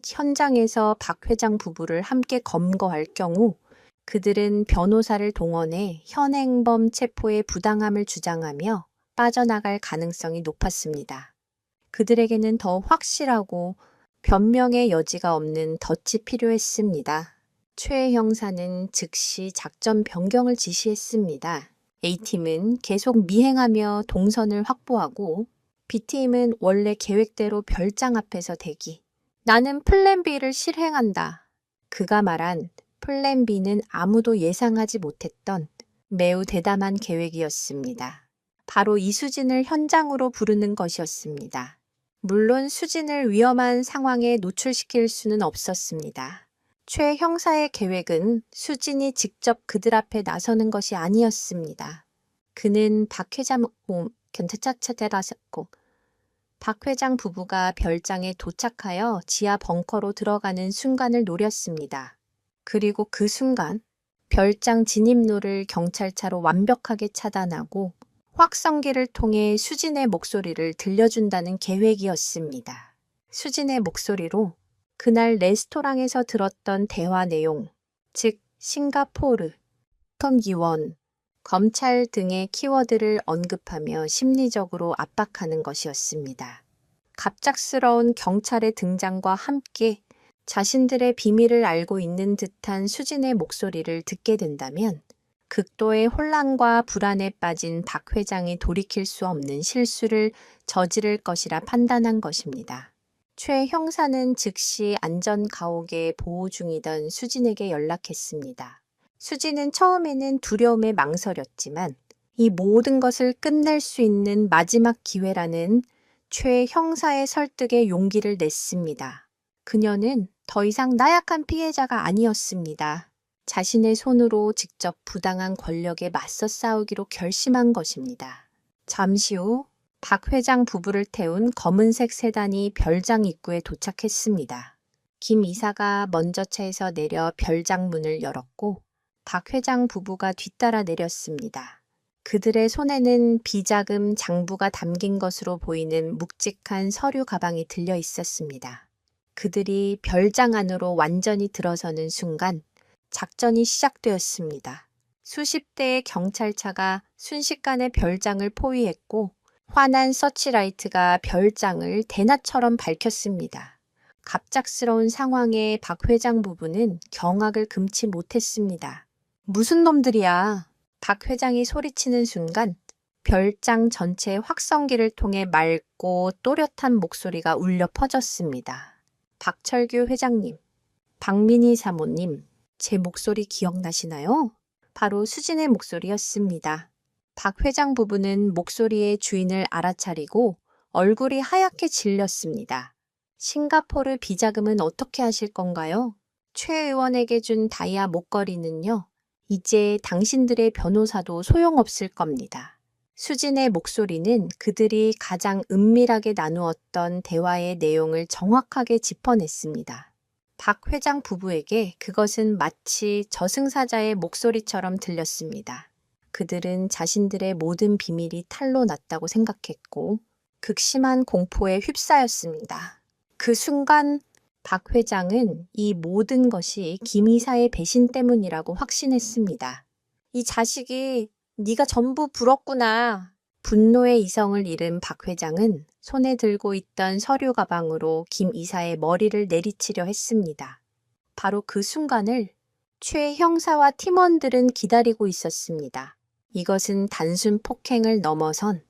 현장에서 박 회장 부부를 함께 검거할 경우 그들은 변호사를 동원해 현행범 체포의 부당함을 주장하며 빠져나갈 가능성이 높았습니다. 그들에게는 더 확실하고 변명의 여지가 없는 덫이 필요했습니다. 최 형사는 즉시 작전 변경을 지시했습니다. A팀은 계속 미행하며 동선을 확보하고 B팀은 원래 계획대로 별장 앞에서 대기. 나는 플랜 B를 실행한다. 그가 말한 플랜 B는 아무도 예상하지 못했던 매우 대담한 계획이었습니다. 바로 이수진을 현장으로 부르는 것이었습니다. 물론 수진을 위험한 상황에 노출시킬 수는 없었습니다. 최 형사의 계획은 수진이 직접 그들 앞에 나서는 것이 아니었습니다. 그는 박 회장 박 회장 부부가 별장에 도착하여 지하 벙커로 들어가는 순간을 노렸습니다. 그리고 그 순간 별장 진입로를 경찰차로 완벽하게 차단하고 확성기를 통해 수진의 목소리를 들려준다는 계획이었습니다. 수진의 목소리로 그날 레스토랑에서 들었던 대화 내용, 즉 싱가포르, 검기원, 검찰 등의 키워드를 언급하며 심리적으로 압박하는 것이었습니다. 갑작스러운 경찰의 등장과 함께 자신들의 비밀을 알고 있는 듯한 수진의 목소리를 듣게 된다면 극도의 혼란과 불안에 빠진 박 회장이 돌이킬 수 없는 실수를 저지를 것이라 판단한 것입니다. 최 형사는 즉시 안전가옥에 보호 중이던 수진에게 연락했습니다. 수진은 처음에는 두려움에 망설였지만 이 모든 것을 끝낼 수 있는 마지막 기회라는 최 형사의 설득에 용기를 냈습니다. 그녀는 더 이상 나약한 피해자가 아니었습니다. 자신의 손으로 직접 부당한 권력에 맞서 싸우기로 결심한 것입니다. 잠시 후 박 회장 부부를 태운 검은색 세단이 별장 입구에 도착했습니다. 김 이사가 먼저 차에서 내려 별장 문을 열었고 박 회장 부부가 뒤따라 내렸습니다. 그들의 손에는 비자금 장부가 담긴 것으로 보이는 묵직한 서류 가방이 들려 있었습니다. 그들이 별장 안으로 완전히 들어서는 순간 작전이 시작되었습니다. 수십 대의 경찰차가 순식간에 별장을 포위했고 환한 서치라이트가 별장을 대낮처럼 밝혔습니다. 갑작스러운 상황에 박 회장 부부는 경악을 금치 못했습니다. 무슨 놈들이야? 박 회장이 소리치는 순간 별장 전체의 확성기를 통해 맑고 또렷한 목소리가 울려 퍼졌습니다. 박철규 회장님, 박민희 사모님, 제 목소리 기억나시나요? 바로 수진의 목소리였습니다. 박 회장 부부는 목소리의 주인을 알아차리고 얼굴이 하얗게 질렸습니다. 싱가포르 비자금은 어떻게 하실 건가요? 최 의원에게 준 다이아 목걸이는요. 이제 당신들의 변호사도 소용없을 겁니다. 수진의 목소리는 그들이 가장 은밀하게 나누었던 대화의 내용을 정확하게 짚어냈습니다. 박 회장 부부에게 그것은 마치 저승사자의 목소리처럼 들렸습니다. 그들은 자신들의 모든 비밀이 탄로 났다고 생각했고 극심한 공포에 휩싸였습니다. 그 순간 박 회장은 이 모든 것이 김 이사의 배신 때문이라고 확신했습니다. 이 자식이 네가 전부 불었구나. 분노의 이성을 잃은 박 회장은 손에 들고 있던 서류 가방으로 김 이사의 머리를 내리치려 했습니다. 바로 그 순간을 최 형사와 팀원들은 기다리고 있었습니다. 이것은 단순 폭행을 넘어선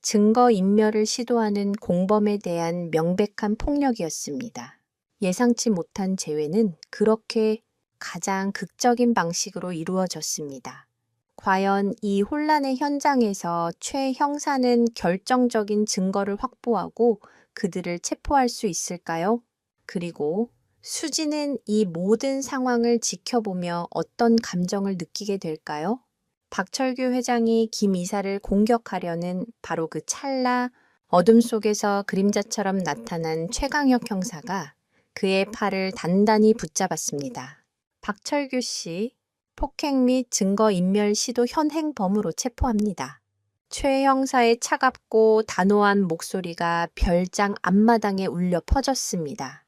증거인멸을 시도하는 공범에 대한 명백한 폭력이었습니다. 예상치 못한 재회는 그렇게 가장 극적인 방식으로 이루어졌습니다. 과연 이 혼란의 현장에서 최 형사는 결정적인 증거를 확보하고 그들을 체포할 수 있을까요? 그리고 수지는 이 모든 상황을 지켜보며 어떤 감정을 느끼게 될까요? 박철규 회장이 김 이사를 공격하려는 바로 그 찰나 어둠 속에서 그림자처럼 나타난 최강혁 형사가 그의 팔을 단단히 붙잡았습니다. 박철규 씨, 폭행 및 증거인멸 시도 현행범으로 체포합니다. 최 형사의 차갑고 단호한 목소리가 별장 앞마당에 울려 퍼졌습니다.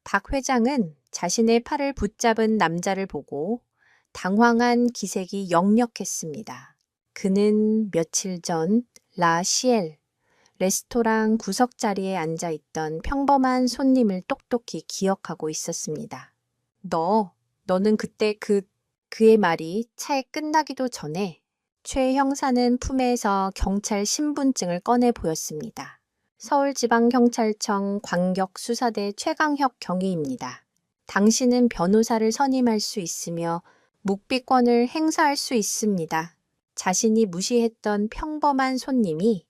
박 회장은 자신의 팔을 붙잡은 남자를 보고 당황한 기색이 역력했습니다. 그는 며칠 전 라시엘 레스토랑 구석 자리에 앉아 있던 평범한 손님을 똑똑히 기억하고 있었습니다. 너는 그때 그의 말이 차에 끝나기도 전에 최 형사는 품에서 경찰 신분증을 꺼내 보였습니다. 서울지방경찰청 광격수사대 최강혁 경위입니다. 당신은 변호사를 선임할 수 있으며 묵비권을 행사할 수 있습니다. 자신이 무시했던 평범한 손님이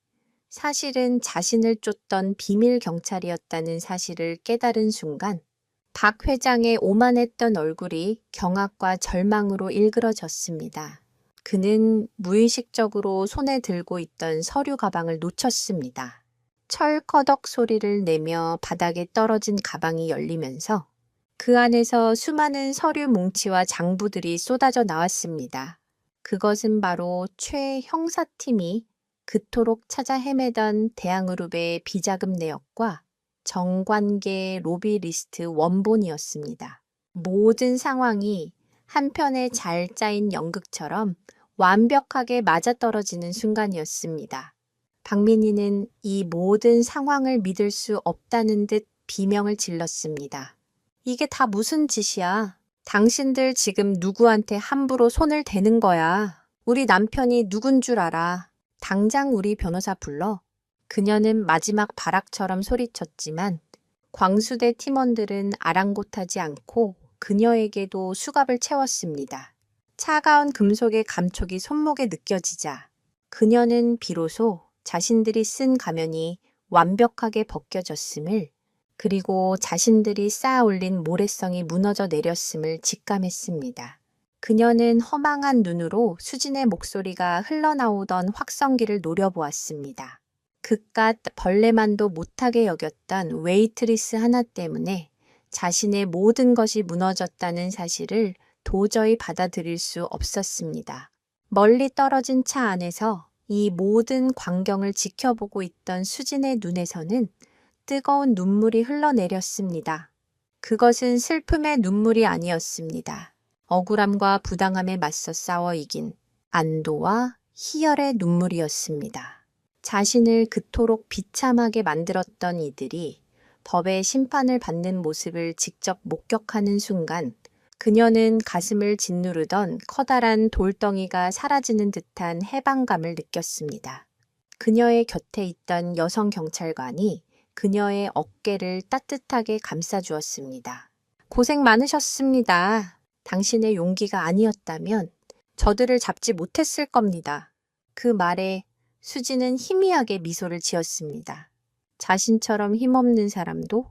사실은 자신을 쫓던 비밀 경찰이었다는 사실을 깨달은 순간 박 회장의 오만했던 얼굴이 경악과 절망으로 일그러졌습니다. 그는 무의식적으로 손에 들고 있던 서류 가방을 놓쳤습니다. 철커덕 소리를 내며 바닥에 떨어진 가방이 열리면서 그 안에서 수많은 서류 뭉치와 장부들이 쏟아져 나왔습니다. 그것은 바로 최 형사팀이 그토록 찾아 헤매던 대항그룹의 비자금 내역과 정관계 로비 리스트 원본이었습니다. 모든 상황이 한편의 잘 짜인 연극처럼 완벽하게 맞아떨어지는 순간이었습니다. 박민희는 이 모든 상황을 믿을 수 없다는 듯 비명을 질렀습니다. 이게 다 무슨 짓이야? 당신들 지금 누구한테 함부로 손을 대는 거야. 우리 남편이 누군 줄 알아. 당장 우리 변호사 불러. 그녀는 마지막 발악처럼 소리쳤지만 광수대 팀원들은 아랑곳하지 않고 그녀에게도 수갑을 채웠습니다. 차가운 금속의 감촉이 손목에 느껴지자 그녀는 비로소 자신들이 쓴 가면이 완벽하게 벗겨졌음을 그리고 자신들이 쌓아 올린 모래성이 무너져 내렸음을 직감했습니다. 그녀는 허망한 눈으로 수진의 목소리가 흘러나오던 확성기를 노려보았습니다. 그깟 벌레만도 못하게 여겼던 웨이트리스 하나 때문에 자신의 모든 것이 무너졌다는 사실을 도저히 받아들일 수 없었습니다. 멀리 떨어진 차 안에서 이 모든 광경을 지켜보고 있던 수진의 눈에서는 뜨거운 눈물이 흘러내렸습니다. 그것은 슬픔의 눈물이 아니었습니다. 억울함과 부당함에 맞서 싸워 이긴 안도와 희열의 눈물이었습니다. 자신을 그토록 비참하게 만들었던 이들이 법의 심판을 받는 모습을 직접 목격하는 순간 그녀는 가슴을 짓누르던 커다란 돌덩이가 사라지는 듯한 해방감을 느꼈습니다. 그녀의 곁에 있던 여성 경찰관이 그녀의 어깨를 따뜻하게 감싸주었습니다. 고생 많으셨습니다. 당신의 용기가 아니었다면 저들을 잡지 못했을 겁니다. 그 말에 수지는 희미하게 미소를 지었습니다. 자신처럼 힘없는 사람도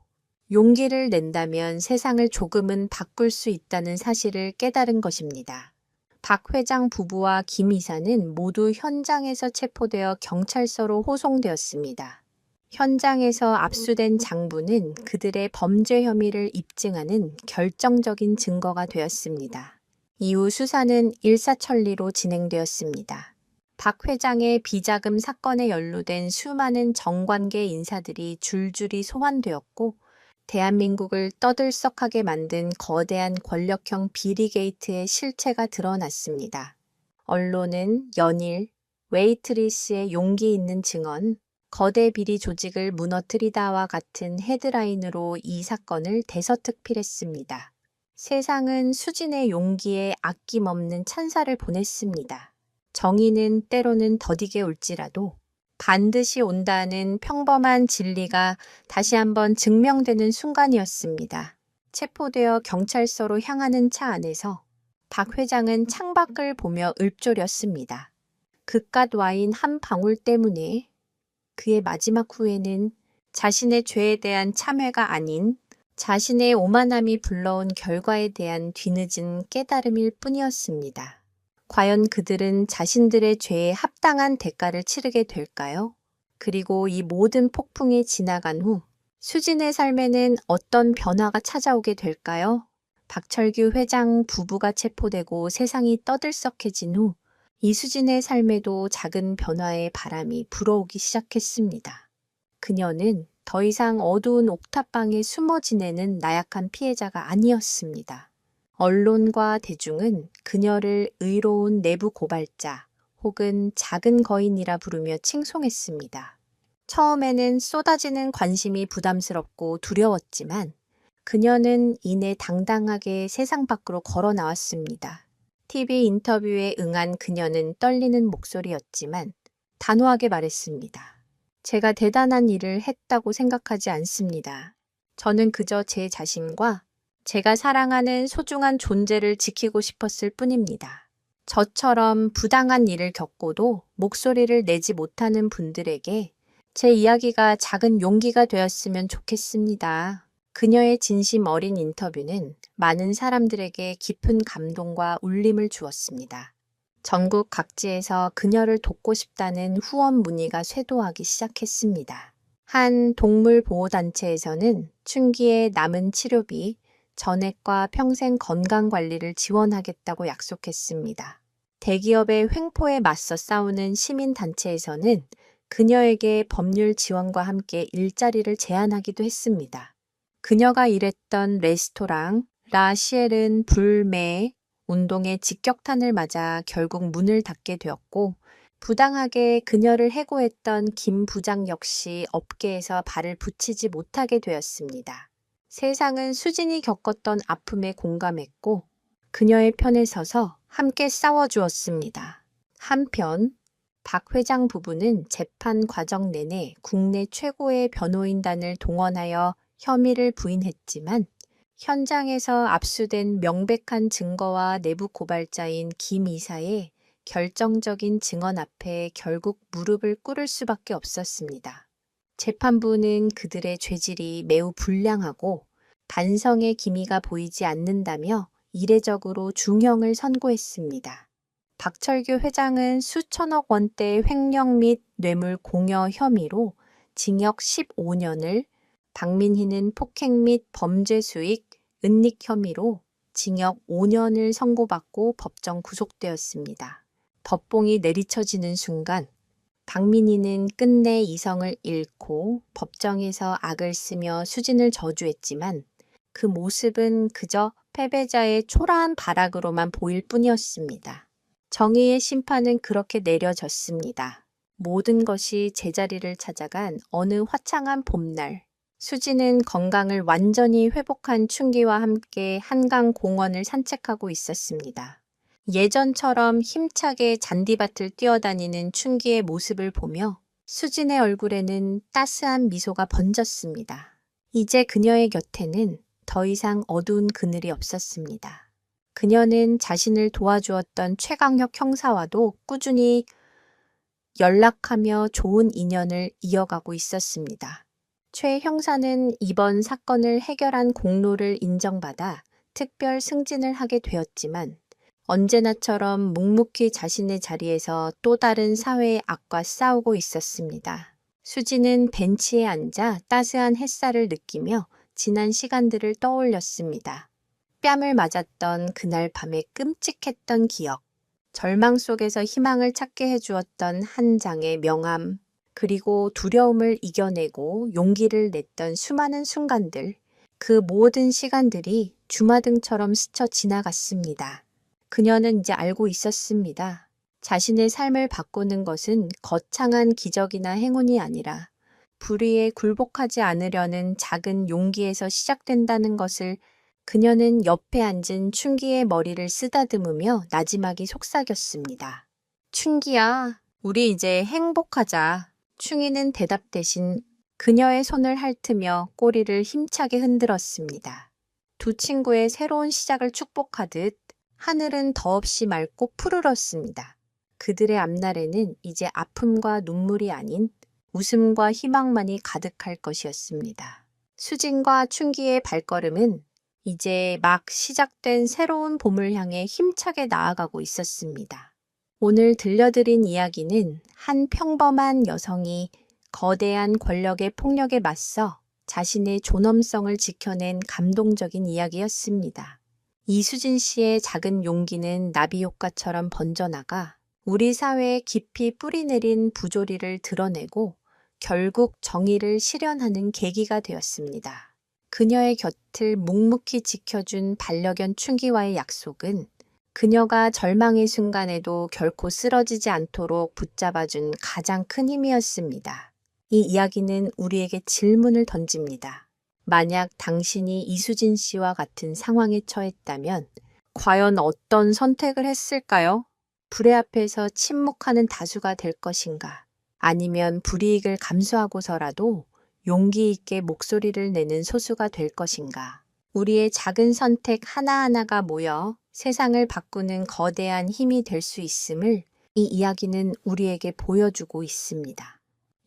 용기를 낸다면 세상을 조금은 바꿀 수 있다는 사실을 깨달은 것입니다. 박 회장 부부와 김 이사는 모두 현장에서 체포되어 경찰서로 호송되었습니다. 현장에서 압수된 장부는 그들의 범죄 혐의를 입증하는 결정적인 증거가 되었습니다. 이후 수사는 일사천리로 진행되었습니다. 박 회장의 비자금 사건에 연루된 수많은 정관계 인사들이 줄줄이 소환되었고 대한민국을 떠들썩하게 만든 거대한 권력형 비리 게이트의 실체가 드러났습니다. 언론은 연일, 웨이트리스의 용기 있는 증언, 거대 비리 조직을 무너뜨리다와 같은 헤드라인으로 이 사건을 대서특필했습니다. 세상은 수진의 용기에 아낌없는 찬사를 보냈습니다. 정의는 때로는 더디게 올지라도 반드시 온다는 평범한 진리가 다시 한번 증명되는 순간이었습니다. 체포되어 경찰서로 향하는 차 안에서 박 회장은 창밖을 보며 읊조렸습니다. 그깟 와인 한 방울 때문에 그의 마지막 후회는 자신의 죄에 대한 참회가 아닌 자신의 오만함이 불러온 결과에 대한 뒤늦은 깨달음일 뿐이었습니다. 과연 그들은 자신들의 죄에 합당한 대가를 치르게 될까요? 그리고 이 모든 폭풍이 지나간 후 수진의 삶에는 어떤 변화가 찾아오게 될까요? 박철규 회장 부부가 체포되고 세상이 떠들썩해진 후 이수진의 삶에도 작은 변화의 바람이 불어오기 시작했습니다. 그녀는 더 이상 어두운 옥탑방에 숨어 지내는 나약한 피해자가 아니었습니다. 언론과 대중은 그녀를 의로운 내부 고발자 혹은 작은 거인이라 부르며 칭송했습니다. 처음에는 쏟아지는 관심이 부담스럽고 두려웠지만 그녀는 이내 당당하게 세상 밖으로 걸어 나왔습니다. TV 인터뷰에 응한 그녀는 떨리는 목소리였지만 단호하게 말했습니다. 제가 대단한 일을 했다고 생각하지 않습니다. 저는 그저 제 자신과 제가 사랑하는 소중한 존재를 지키고 싶었을 뿐입니다. 저처럼 부당한 일을 겪고도 목소리를 내지 못하는 분들에게 제 이야기가 작은 용기가 되었으면 좋겠습니다. 그녀의 진심 어린 인터뷰는 많은 사람들에게 깊은 감동과 울림을 주었습니다. 전국 각지에서 그녀를 돕고 싶다는 후원 문의가 쇄도하기 시작했습니다. 한 동물보호단체에서는 춘기의 남은 치료비, 전액과 평생 건강관리를 지원하겠다고 약속했습니다. 대기업의 횡포에 맞서 싸우는 시민단체에서는 그녀에게 법률 지원과 함께 일자리를 제안하기도 했습니다. 그녀가 일했던 레스토랑 라시엘은 불매 운동의 직격탄을 맞아 결국 문을 닫게 되었고 부당하게 그녀를 해고했던 김 부장 역시 업계에서 발을 붙이지 못하게 되었습니다. 세상은 수진이 겪었던 아픔에 공감했고 그녀의 편에 서서 함께 싸워주었습니다. 한편 박 회장 부부는 재판 과정 내내 국내 최고의 변호인단을 동원하여 혐의를 부인했지만 현장에서 압수된 명백한 증거와 내부 고발자인 김 이사의 결정적인 증언 앞에 결국 무릎을 꿇을 수밖에 없었습니다. 재판부는 그들의 죄질이 매우 불량하고 반성의 기미가 보이지 않는다며 이례적으로 중형을 선고했습니다. 박철규 회장은 수천억 원대 횡령 및 뇌물 공여 혐의로 징역 15년을, 박민희는 폭행 및 범죄 수익, 은닉 혐의로 징역 5년을 선고받고 법정 구속되었습니다. 법봉이 내리쳐지는 순간 박민희는 끝내 이성을 잃고 법정에서 악을 쓰며 수진을 저주했지만 그 모습은 그저 패배자의 초라한 발악으로만 보일 뿐이었습니다. 정의의 심판은 그렇게 내려졌습니다. 모든 것이 제자리를 찾아간 어느 화창한 봄날, 수지는 건강을 완전히 회복한 춘기와 함께 한강 공원을 산책하고 있었습니다. 예전처럼 힘차게 잔디밭을 뛰어다니는 춘기의 모습을 보며 수진의 얼굴에는 따스한 미소가 번졌습니다. 이제 그녀의 곁에는 더 이상 어두운 그늘이 없었습니다. 그녀는 자신을 도와주었던 최강혁 형사와도 꾸준히 연락하며 좋은 인연을 이어가고 있었습니다. 최 형사는 이번 사건을 해결한 공로를 인정받아 특별 승진을 하게 되었지만 언제나처럼 묵묵히 자신의 자리에서 또 다른 사회의 악과 싸우고 있었습니다. 수지는 벤치에 앉아 따스한 햇살을 느끼며 지난 시간들을 떠올렸습니다. 뺨을 맞았던 그날 밤의 끔찍했던 기억, 절망 속에서 희망을 찾게 해주었던 한 장의 명함, 그리고 두려움을 이겨내고 용기를 냈던 수많은 순간들, 그 모든 시간들이 주마등처럼 스쳐 지나갔습니다. 그녀는 이제 알고 있었습니다. 자신의 삶을 바꾸는 것은 거창한 기적이나 행운이 아니라 불의에 굴복하지 않으려는 작은 용기에서 시작된다는 것을 그녀는 옆에 앉은 춘기의 머리를 쓰다듬으며 나지막이 속삭였습니다. 춘기야, 우리 이제 행복하자. 충이는 대답 대신 그녀의 손을 핥으며 꼬리를 힘차게 흔들었습니다. 두 친구의 새로운 시작을 축복하듯 하늘은 더없이 맑고 푸르렀습니다. 그들의 앞날에는 이제 아픔과 눈물이 아닌 웃음과 희망만이 가득할 것이었습니다. 수진과 춘기의 발걸음은 이제 막 시작된 새로운 봄을 향해 힘차게 나아가고 있었습니다. 오늘 들려드린 이야기는 한 평범한 여성이 거대한 권력의 폭력에 맞서 자신의 존엄성을 지켜낸 감동적인 이야기였습니다. 이수진 씨의 작은 용기는 나비 효과처럼 번져나가 우리 사회에 깊이 뿌리내린 부조리를 드러내고 결국 정의를 실현하는 계기가 되었습니다. 그녀의 곁을 묵묵히 지켜준 반려견 춘기와의 약속은 그녀가 절망의 순간에도 결코 쓰러지지 않도록 붙잡아준 가장 큰 힘이었습니다. 이 이야기는 우리에게 질문을 던집니다. 만약 당신이 이수진 씨와 같은 상황에 처했다면 과연 어떤 선택을 했을까요? 불의 앞에서 침묵하는 다수가 될 것인가? 아니면 불이익을 감수하고서라도 용기 있게 목소리를 내는 소수가 될 것인가? 우리의 작은 선택 하나하나가 모여 세상을 바꾸는 거대한 힘이 될 수 있음을 이 이야기는 우리에게 보여주고 있습니다.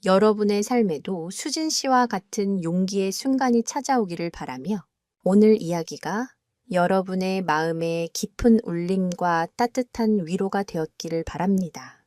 여러분의 삶에도 수진 씨와 같은 용기의 순간이 찾아오기를 바라며 오늘 이야기가 여러분의 마음에 깊은 울림과 따뜻한 위로가 되었기를 바랍니다.